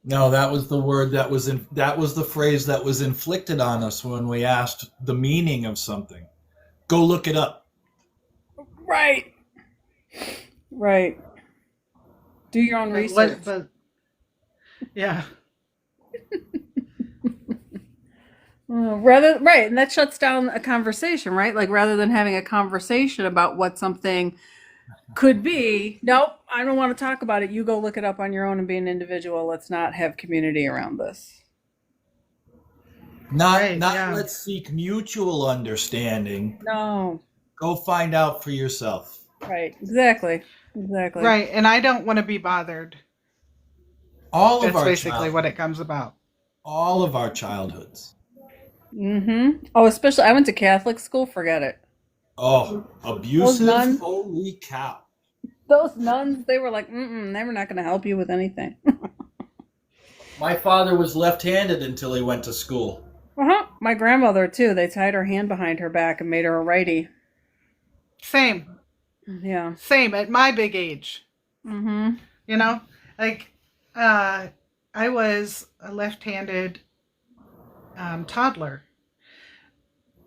No, that was the word that was the phrase that was inflicted on us when we asked the meaning of something. Go look it up. Right. Right. Do your own research. But yeah. Right, and that shuts down a conversation, right? Like rather than having a conversation about what something could be, nope, I don't want to talk about it. You go look it up on your own and be an individual. Let's not have community around this. Not Right. not Yeah. let's seek mutual understanding. No. Go find out for yourself. Right. Exactly. Exactly. Right. And I don't want to be bothered. All of That's our basically what it comes about. all of our childhoods. Mm-hmm. Oh, especially I went to Catholic school. Forget it. Oh, Those abusive? nuns, Holy cow. those nuns, they were like, they were not going to help you with anything. My father was left-handed until he went to school. My grandmother too. They tied her hand behind her back and made her a righty. Same. Yeah. Same at my big age. Mm-hmm. You know? Like, I was a left-handed toddler.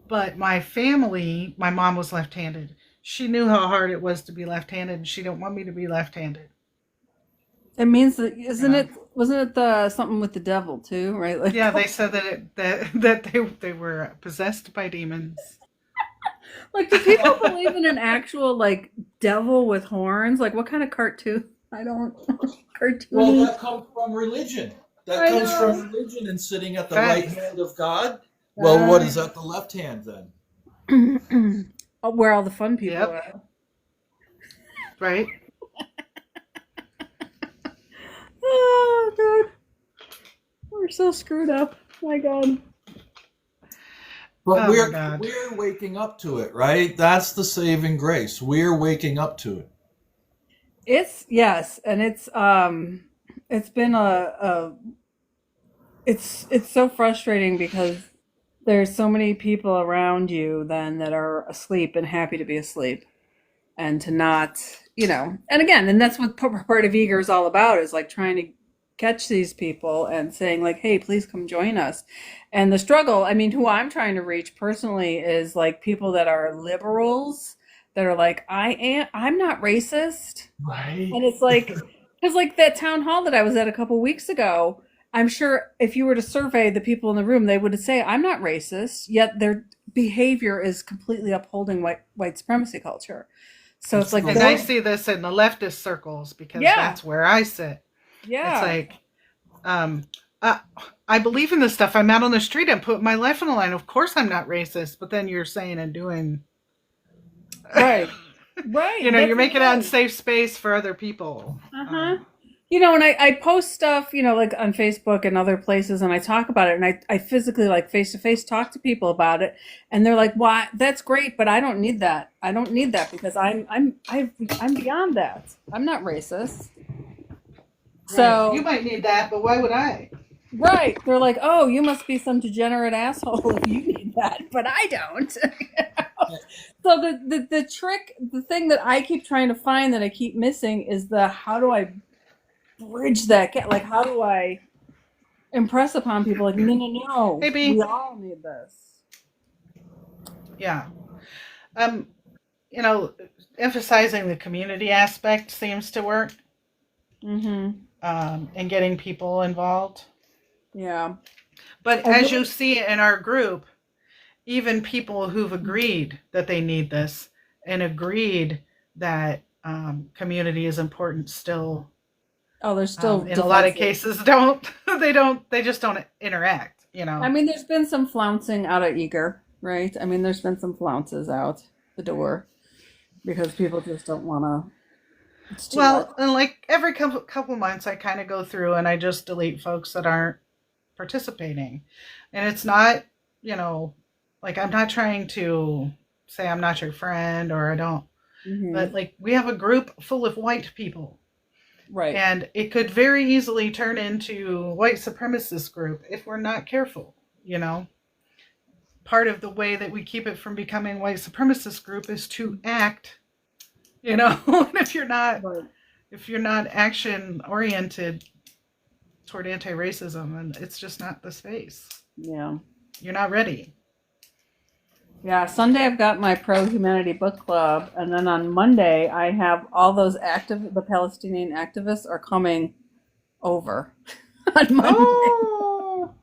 But my family, my mom was left-handed. She knew how hard it was to be left-handed, and she didn't want me to be left-handed. It means that You know? wasn't it the something with the devil too, right? Like Yeah, they said that they were possessed by demons. like do people believe in an actual like devil with horns? Like what kind of cartoon? I don't cartoon. Well, that comes from religion. That I comes know. from religion and sitting at the Facts. right hand of God. Well, what is at the left hand then? Where all the fun people Yep. are. Right? Oh god. We're so screwed up. My god. But Oh, my God. we're waking up to it, right? That's the saving grace. We're waking up to it. Yes, and it's been it's so frustrating because there's so many people around you then that are asleep and happy to be asleep and to not, and again, and that's what part of eager is all about is like trying to catch these people and saying like, hey, please come join us. And the struggle, I mean, who I'm trying to reach personally is like people that are liberals that are like, I'm not racist. Right. And it's like, because like that town hall that I was at a couple weeks ago, I'm sure if you were to survey the people in the room, they would say, I'm not racist, yet their behavior is completely upholding white supremacy culture. So it's like, And I see this in the leftist circles because that's where I sit. yeah. It's like, I believe in this stuff. I'm out on the street. I'm putting my life on the line. Of course I'm not racist, but then you're saying and doing. Right. Right. You're making it unsafe space for other people. Uh-huh. And I post stuff, like on Facebook and other places, and I talk about it, and I physically, like face to face, talk to people about it, and they're like, "Why? That's great, but I don't need that. I don't need that because I'm beyond that. I'm not racist." So you might need that, but why would I? right, they're like, "Oh, you must be some degenerate asshole if you need that, but I don't." So the trick, the thing that I keep trying to find that I keep missing is the how do I bridge that gap? Like how do I impress upon people like no, Hey, we B. all need this. Yeah. Um, you know, emphasizing the community aspect seems to work, Mm-hmm. and getting people involved. Yeah. But I as you really see in our group, even people who've agreed that they need this and agreed that community is important still, oh, there's still in a lot of defensive. cases, don't. They just don't interact, you I know. mean, there's been some flouncing out of eager, right? I mean, there's been some flounces out the door because people just don't want to. It's too much. Well, and like every couple months, I kind of go through and I just delete folks that aren't participating. And it's not, you know, like I'm not trying to say I'm not your friend or I don't, but Mm-hmm. like we have a group full of white people. Right. And it could very easily turn into white supremacist group if we're not careful, you know. Part of the way that we keep it from becoming white supremacist group is to act, you know. And Right. if you're not action oriented toward anti-racism, and it's just not the space. Yeah. You're not ready. Yeah. Sunday I've got my pro humanity book club, and then on Monday I have all those the Palestinian activists are coming over on Monday. Oh,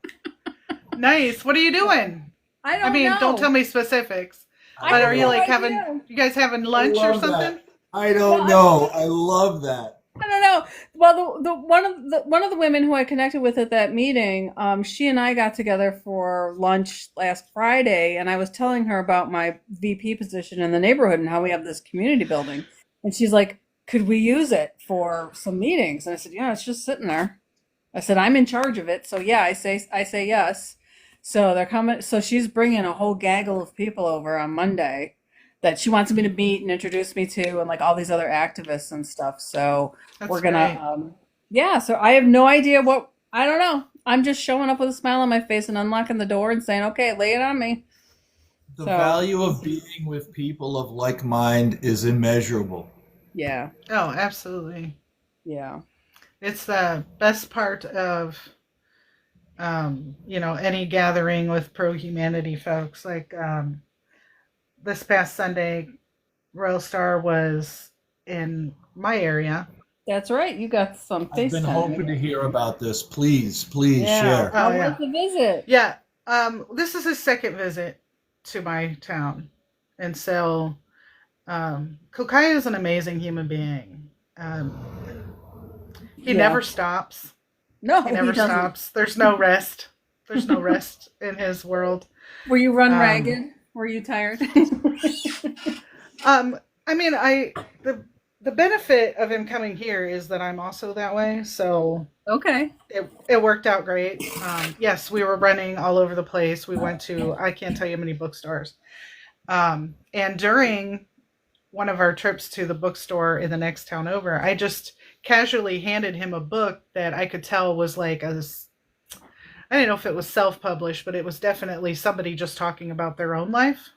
nice. What are you doing? I I don't mean, don't tell know. me specifics, I I but have are you love no like idea. you guys having I lunch or love something? that. I Well, don't know. I love that. I don't know. Well, one of the women who I connected with at that meeting, she and I got together for lunch last Friday, and I was telling her about my VP position in the neighborhood and how we have this community building, and she's like, "Could we use it for some meetings?" And I said, "Yeah, it's just sitting there." I said, "I'm in charge of it, so yeah, I say yes." So they're coming. So she's bringing a whole gaggle of people over on Monday that she wants me to meet and introduce me to, and like all these other activists and stuff. So we're That's gonna, great. yeah. So I have no idea what. I don't know. I'm just showing up with a smile on my face and unlocking the door and saying, "Okay, lay it on me." The So value of being with people of like mind is immeasurable. yeah, Oh, absolutely. yeah, It's the best part of any gathering with pro humanity folks. Like this past Sunday, Royal Star was in my area. that's right. You got some I've been hoping FaceTime. to hear about this. Please Yeah. share. Oh How was yeah, the visit? yeah. This is his second visit to my town, and so Kokai is an amazing human being. He Yeah. never stops. He No, he never doesn't. stops. There's no rest. There's no rest in his world. Were you run Um, ragged? Were you tired? I mean, the benefit of him coming here is that I'm also that way, so Okay. it worked out great. Yes, we were running all over the place. We went to I can't tell you how many bookstores. And during one of our trips to the bookstore in the next town over, I just casually handed him a book that I could tell was like I don't know if it was self-published, but it was definitely somebody just talking about their own life.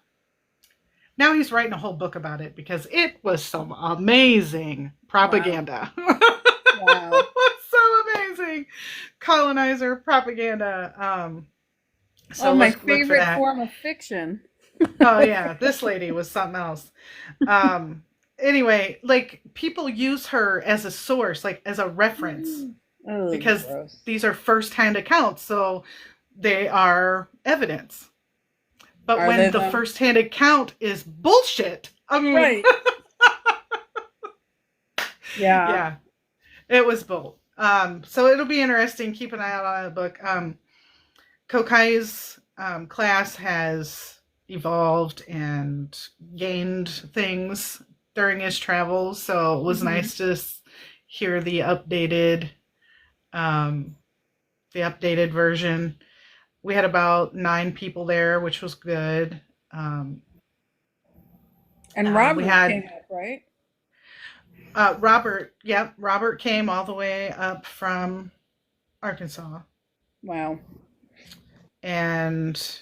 Now he's writing a whole book about it because it was some amazing Wow. propaganda. Wow. It was so amazing colonizer propaganda. Oh, So my look for favorite that. form of fiction. Oh yeah, this lady was something else. Um, anyway, like people use her as a source, like as a reference, Oh, because gross. these are first-hand accounts, so they are evidence. But Are they when the though? first-hand account is bullshit, I mean, Right. Yeah. yeah, it was bull. So it'll be interesting. Keep an eye out on the book. Kokai's class has evolved and gained things during his travels, so it was Hmm. nice to hear um, the updated version. We had about 9 people there, which was good. Um, And we Robert had came up, right? Robert. Yep, Robert came all the way up from Arkansas, Wow. and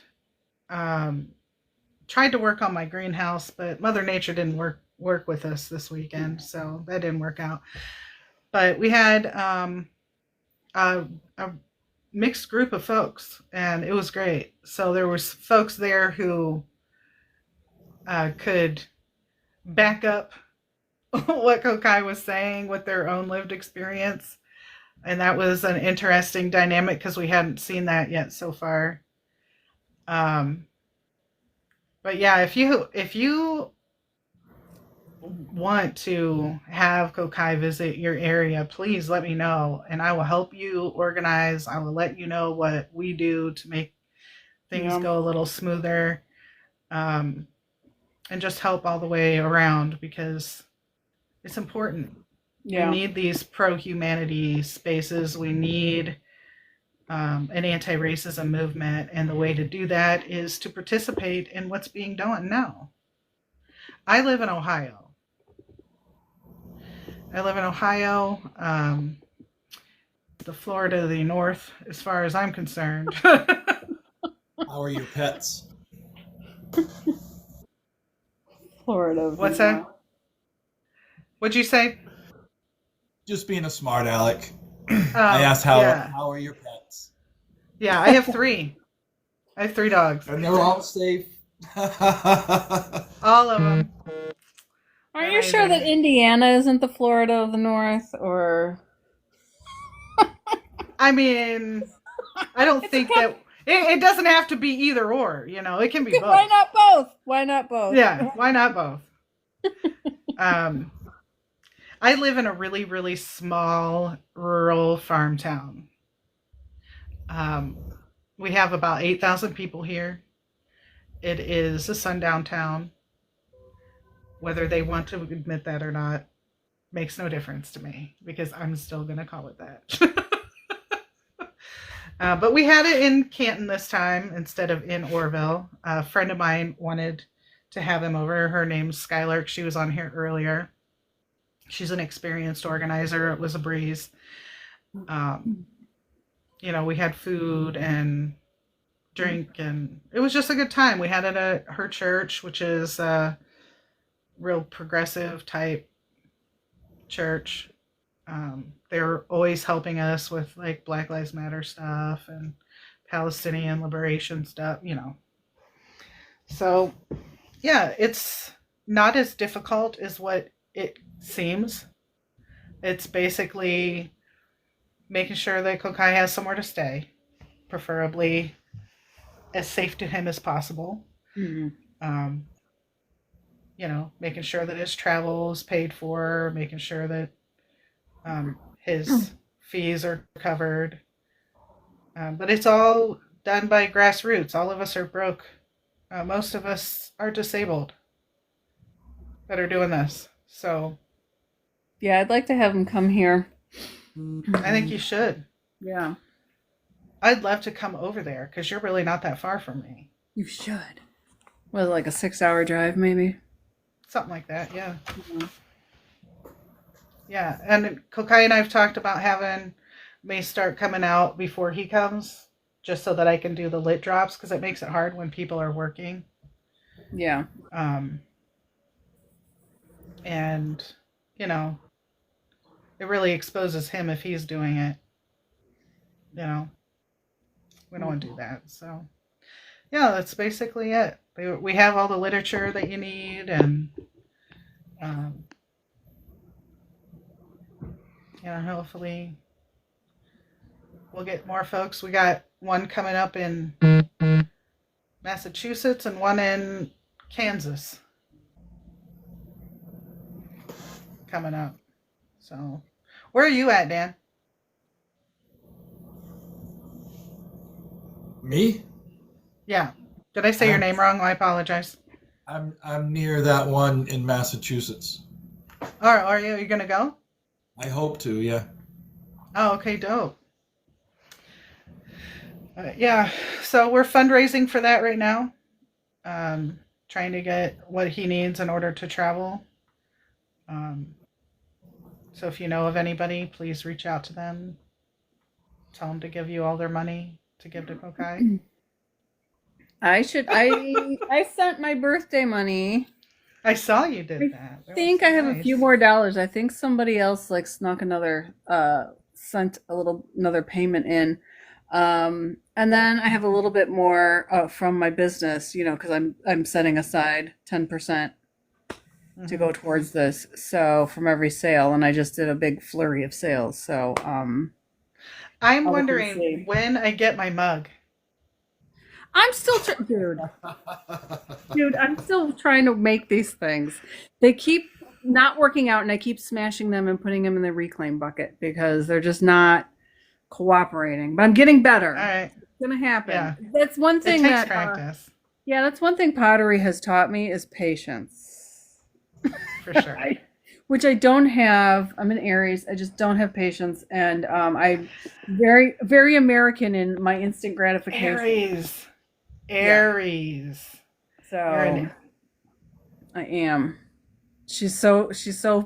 um, tried to work on my greenhouse, but Mother Nature didn't work with us this weekend, so that didn't work out. But we had a mixed group of folks, and it was great. So there was folks there who could back up what Kokai was saying with their own lived experience, and that was an interesting dynamic because we hadn't seen that yet so far. But yeah, if you want to have Kokai visit your area, please let me know, and I will help you organize. I will let you know what we do to make things Yeah. go a little smoother, and just help all the way around because it's important. We Yeah. need these pro-humanity spaces. We need an anti-racism movement, and the way to do that is to participate in what's being done now. I live in Ohio. The Florida of the North, as far as I'm concerned. How are your pets? Florida. What's that? What'd you say? Just being a smart aleck. I asked how are your pets? Yeah, I have three. I have three dogs. And they're all safe. All of them. Are you sure that Indiana isn't the Florida of the North, or? I mean, I don't think that it doesn't have to be either or. You know, it can be both. Why not both? Why not both? Yeah, why not both? I live in a really, really small rural farm town. We have about 8,000 people here. It is a sundown town. Whether they want to admit that or not makes no difference to me because I'm still going to call it that. But we had it in Canton this time instead of in Orville. A friend of mine wanted to have him over. Her name's Skylark. She was on here earlier. She's an experienced organizer. It was a breeze. You know, we had food and drink, and it was just a good time. We had it at her church, which is a real progressive type church. They're always helping us with like Black Lives Matter stuff and Palestinian liberation stuff, you know. So, yeah, it's not as difficult as what it seems. It's basically making sure that Kokai has somewhere to stay, preferably as safe to him as possible. Mm-hmm. You know, making sure that his travel is paid for, making sure that his fees are covered. But it's all done by grassroots. All of us are broke. Most of us are disabled that are doing this. So Yeah, I'd like to have him come here. I think you should. Yeah. I'd love to come over there because you're really not that far from me. You should. Was it like a 6-hour drive, maybe? Something like that, yeah. Yeah, and Kokai and I have talked about having me start coming out before he comes, just so that I can do the lit drops, because it makes it hard when people are working. Yeah. And, you know, it really exposes him if he's doing it. You know, we don't want to do that. So, yeah, that's basically it. We have all the literature that you need, and you know, hopefully we'll get more folks. We got one coming up in Massachusetts and one in Kansas coming up. So, where are you at, Dan? Me? Yeah. Did I say your name wrong? I apologize. I'm near that one in Massachusetts. Are you? Are you gonna go? I hope to, yeah. Oh, okay, dope. Yeah, so we're fundraising for that right now. Trying to get what he needs in order to travel. So if you know of anybody, please reach out to them. Tell them to give you all their money to give to Kokai. I sent my birthday money. I saw you did I that. That think was I have a few nice. more dollars. I think somebody else like snuck sent another payment in. And then I have a little bit more from my business, because I'm setting aside 10% to go Mhm. towards this. So from every sale, and I just did a big flurry of sales. So I'm I'll look and wondering see. when I get my mug. I'm still dude, I'm still trying to make these things. They keep not working out, and I keep smashing them and putting them in the reclaim bucket because they're just not cooperating. But I'm getting All better. right. It's gonna happen. Yeah. That's one It thing takes that, practice yeah, that's one thing pottery has taught me is patience. for sure. Which I don't have. I'm an Aries. I just don't have patience, and I'm very, very American in my instant gratification. Aries. Yeah, Aries. You're so an I am. She's so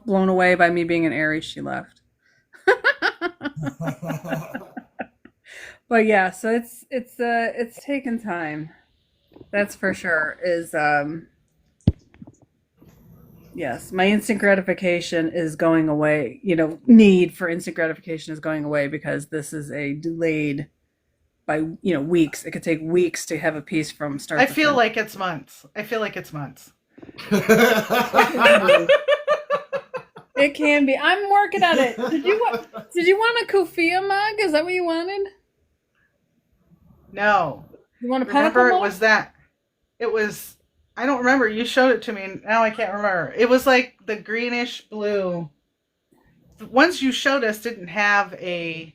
blown away by me being an Aries. She left. But yeah, so it's taken time. That's for sure. Is Yes, my instant gratification is going away. Need for instant gratification is going away because this is a delayed by weeks. It could take weeks to have a piece from I start to feel finish. like it's months. I feel like it's months. It can be. It can be. I'm working on it. Did you want a kufia mug? Is that what you wanted? No. You want a pedicle Remember, it mug? was that. It was. I don't remember. You showed it to me. Now I can't remember. It was like the greenish blue. The ones you showed us didn't have a.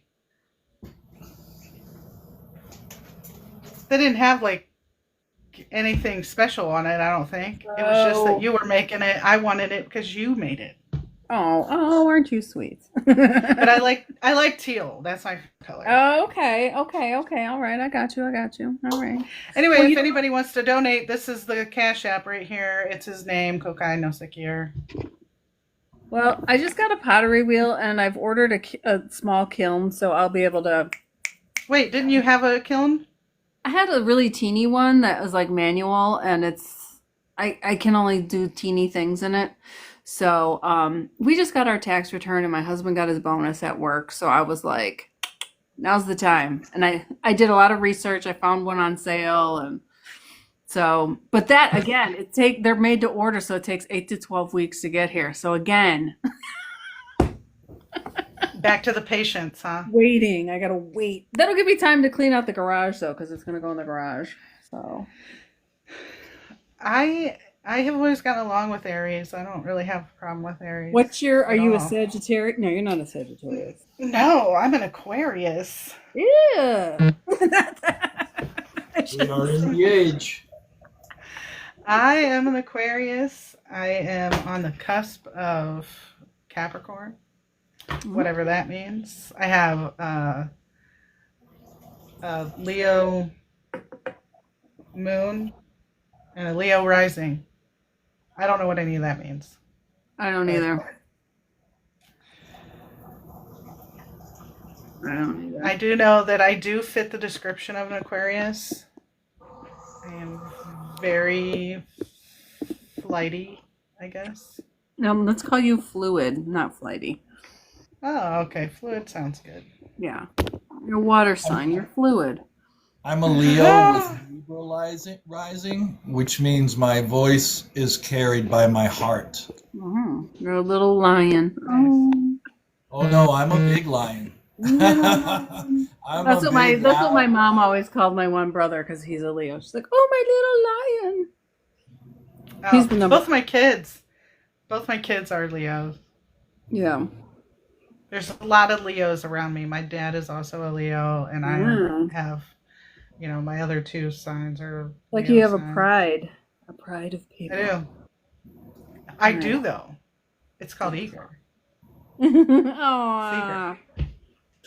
They didn't have like anything special on it. I don't think. It was just that Oh, you were making it. I wanted it because you made it. oh, aren't you sweet? But I like teal. That's my color. Oh, okay, okay, okay. All right, I got you. I got you. All right. Anyway, Well, if anybody wants to donate, this is the Cash App right here. It's his name, Kokai no Sekir. I just got a pottery wheel and I've ordered a small kiln, so I'll be able to. Wait, didn't you have a kiln? I had a really teeny one that was like manual, and I can only do teeny things in it. So we just got our tax return, and my husband got his bonus at work, so I was like, now's the time. And I did a lot of research. I found one on sale, and so, but that again, they're made to order, so it takes 8 to 12 weeks to get here. So again, Back to the patience, huh? waiting. I gotta wait. That'll give me time to clean out the garage though, because it's gonna go in the garage. So I have always gotten along with Aries. I don't really have a problem with Aries are at you a all. Sagittarius? No, you're not a Sagittarius. No, I'm an Aquarius. Yeah. We are in the age. I am an Aquarius. I am on the cusp of Capricorn, whatever that means. I have a Leo moon and a Leo rising. I don't know what any of that means, I don't but either. I don't either. I do know that I do fit the description of an Aquarius. I am very flighty, I guess. Let's call you fluid, not flighty. Oh, okay. Fluid sounds good. Yeah. You're a water sign. You're fluid. I'm a Leo with Libra rising, which means my voice is carried by my heart. You're a little lion. Nice. Oh no, I'm a big lion. I'm That's a what my big that's what my owl. mom always called my one brother because he's a Leo. She's like, "Oh, my little lion." He's Oh, the number. both my kids are Leos. Yeah. There's a lot of Leos around me. My dad is also a Leo, and I Mm. have, my other two signs are Like you Leo have signs. a pride of I people. do. I Nice. do though. It's called eager. It's eager. Aw.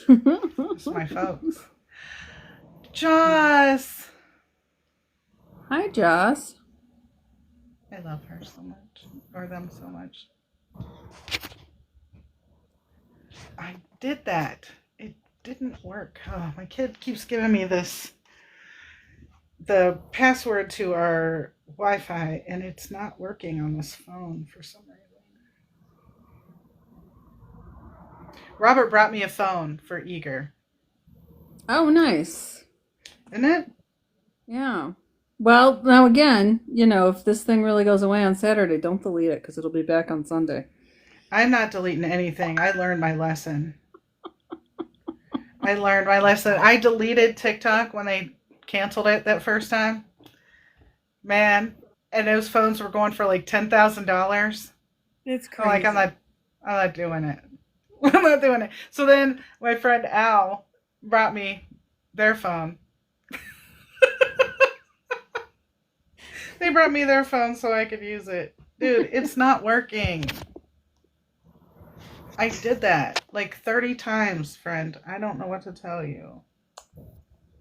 It's my folks. Joss. Hi, Joss. I love her so much, or them so much. I did that. It didn't work. Oh, my kid keeps giving me the password to our Wi-Fi, and it's not working on this phone for some reason. Robert brought me a phone for Eager. Oh, nice. Isn't it? Yeah. Well, now again, if this thing really goes away on Saturday, don't delete it because it'll be back on Sunday. I'm not deleting anything. I learned my lesson. I deleted TikTok when they canceled it that first time. Man, and those phones were going for like $10,000. It's I'm crazy. like, I'm not doing it. I'm not doing it. So then my friend Al brought me their phone. They brought me their phone so I could use it. Dude, it's not working. I did that like 30 times, friend. I don't know what to tell you.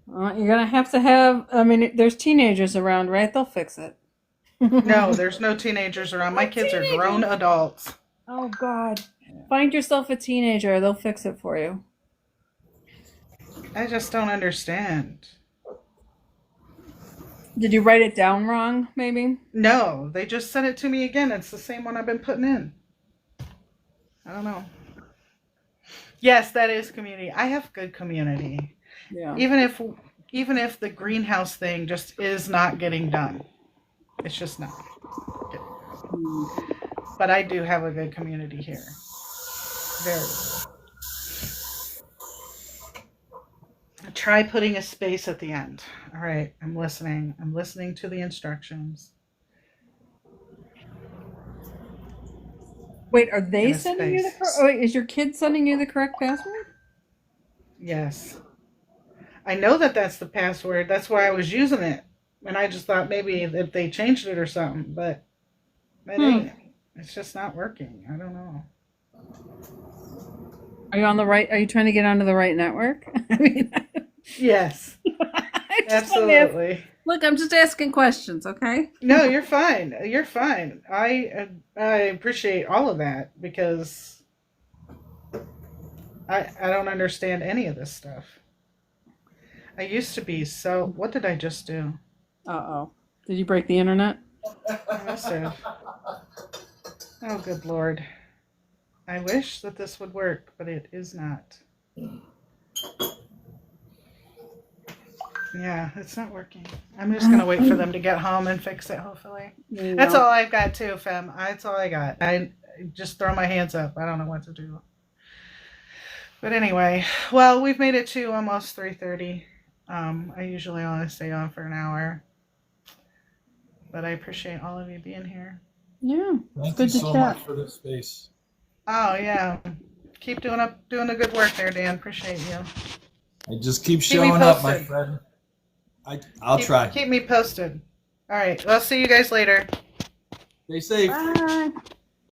You're going to have, there's teenagers around, right? They'll fix it. No, there's no teenagers around. My kids are grown adults. Oh, God. Find yourself a teenager. They'll fix it for you. I just don't understand. Did you write it down wrong, maybe? No, they just sent it to me again. It's the same one I've been putting in. I don't know. Yes, that is community. I have good community. Yeah. Even if the greenhouse thing just is not getting done. It's just not. But I do have a good community here. Very good. Try putting a space at the end. All right, I'm listening. I'm listening to the instructions. Wait, are they In a sending you the space. correct? Oh, wait, is your kid sending you the correct password? Yes. I know that that's the password. That's why I was using it. And I just thought maybe if they changed it or something, but it ain't. It's just not working. I don't know. Are you on the right? Are you trying to get onto the right network? I mean, Yes, I just absolutely. Look, I'm just asking questions, okay? No, you're fine. You're fine. I appreciate all of that because I don't understand any of this stuff. I used to be so. What did I just do? Uh-oh. Did you break the internet? I must have. Oh, good Lord. I wish that this would work, but it is not. Yeah, it's not working. I'm just going to wait for them to get home and fix it, hopefully. That's all I've got, too, Fem. That's all I got. I just throw my hands up. I don't know what to do. But anyway, well, we've made it to almost 3:30. I usually only stay on for an hour. But I appreciate all of you being here. Yeah. Thank you so much for this space. Oh, yeah. Keep doing the good work there, Dan. Appreciate you. I just keep showing up, my friend. I'll try. Keep me posted. All right. Well, see you guys later. Stay safe. Bye.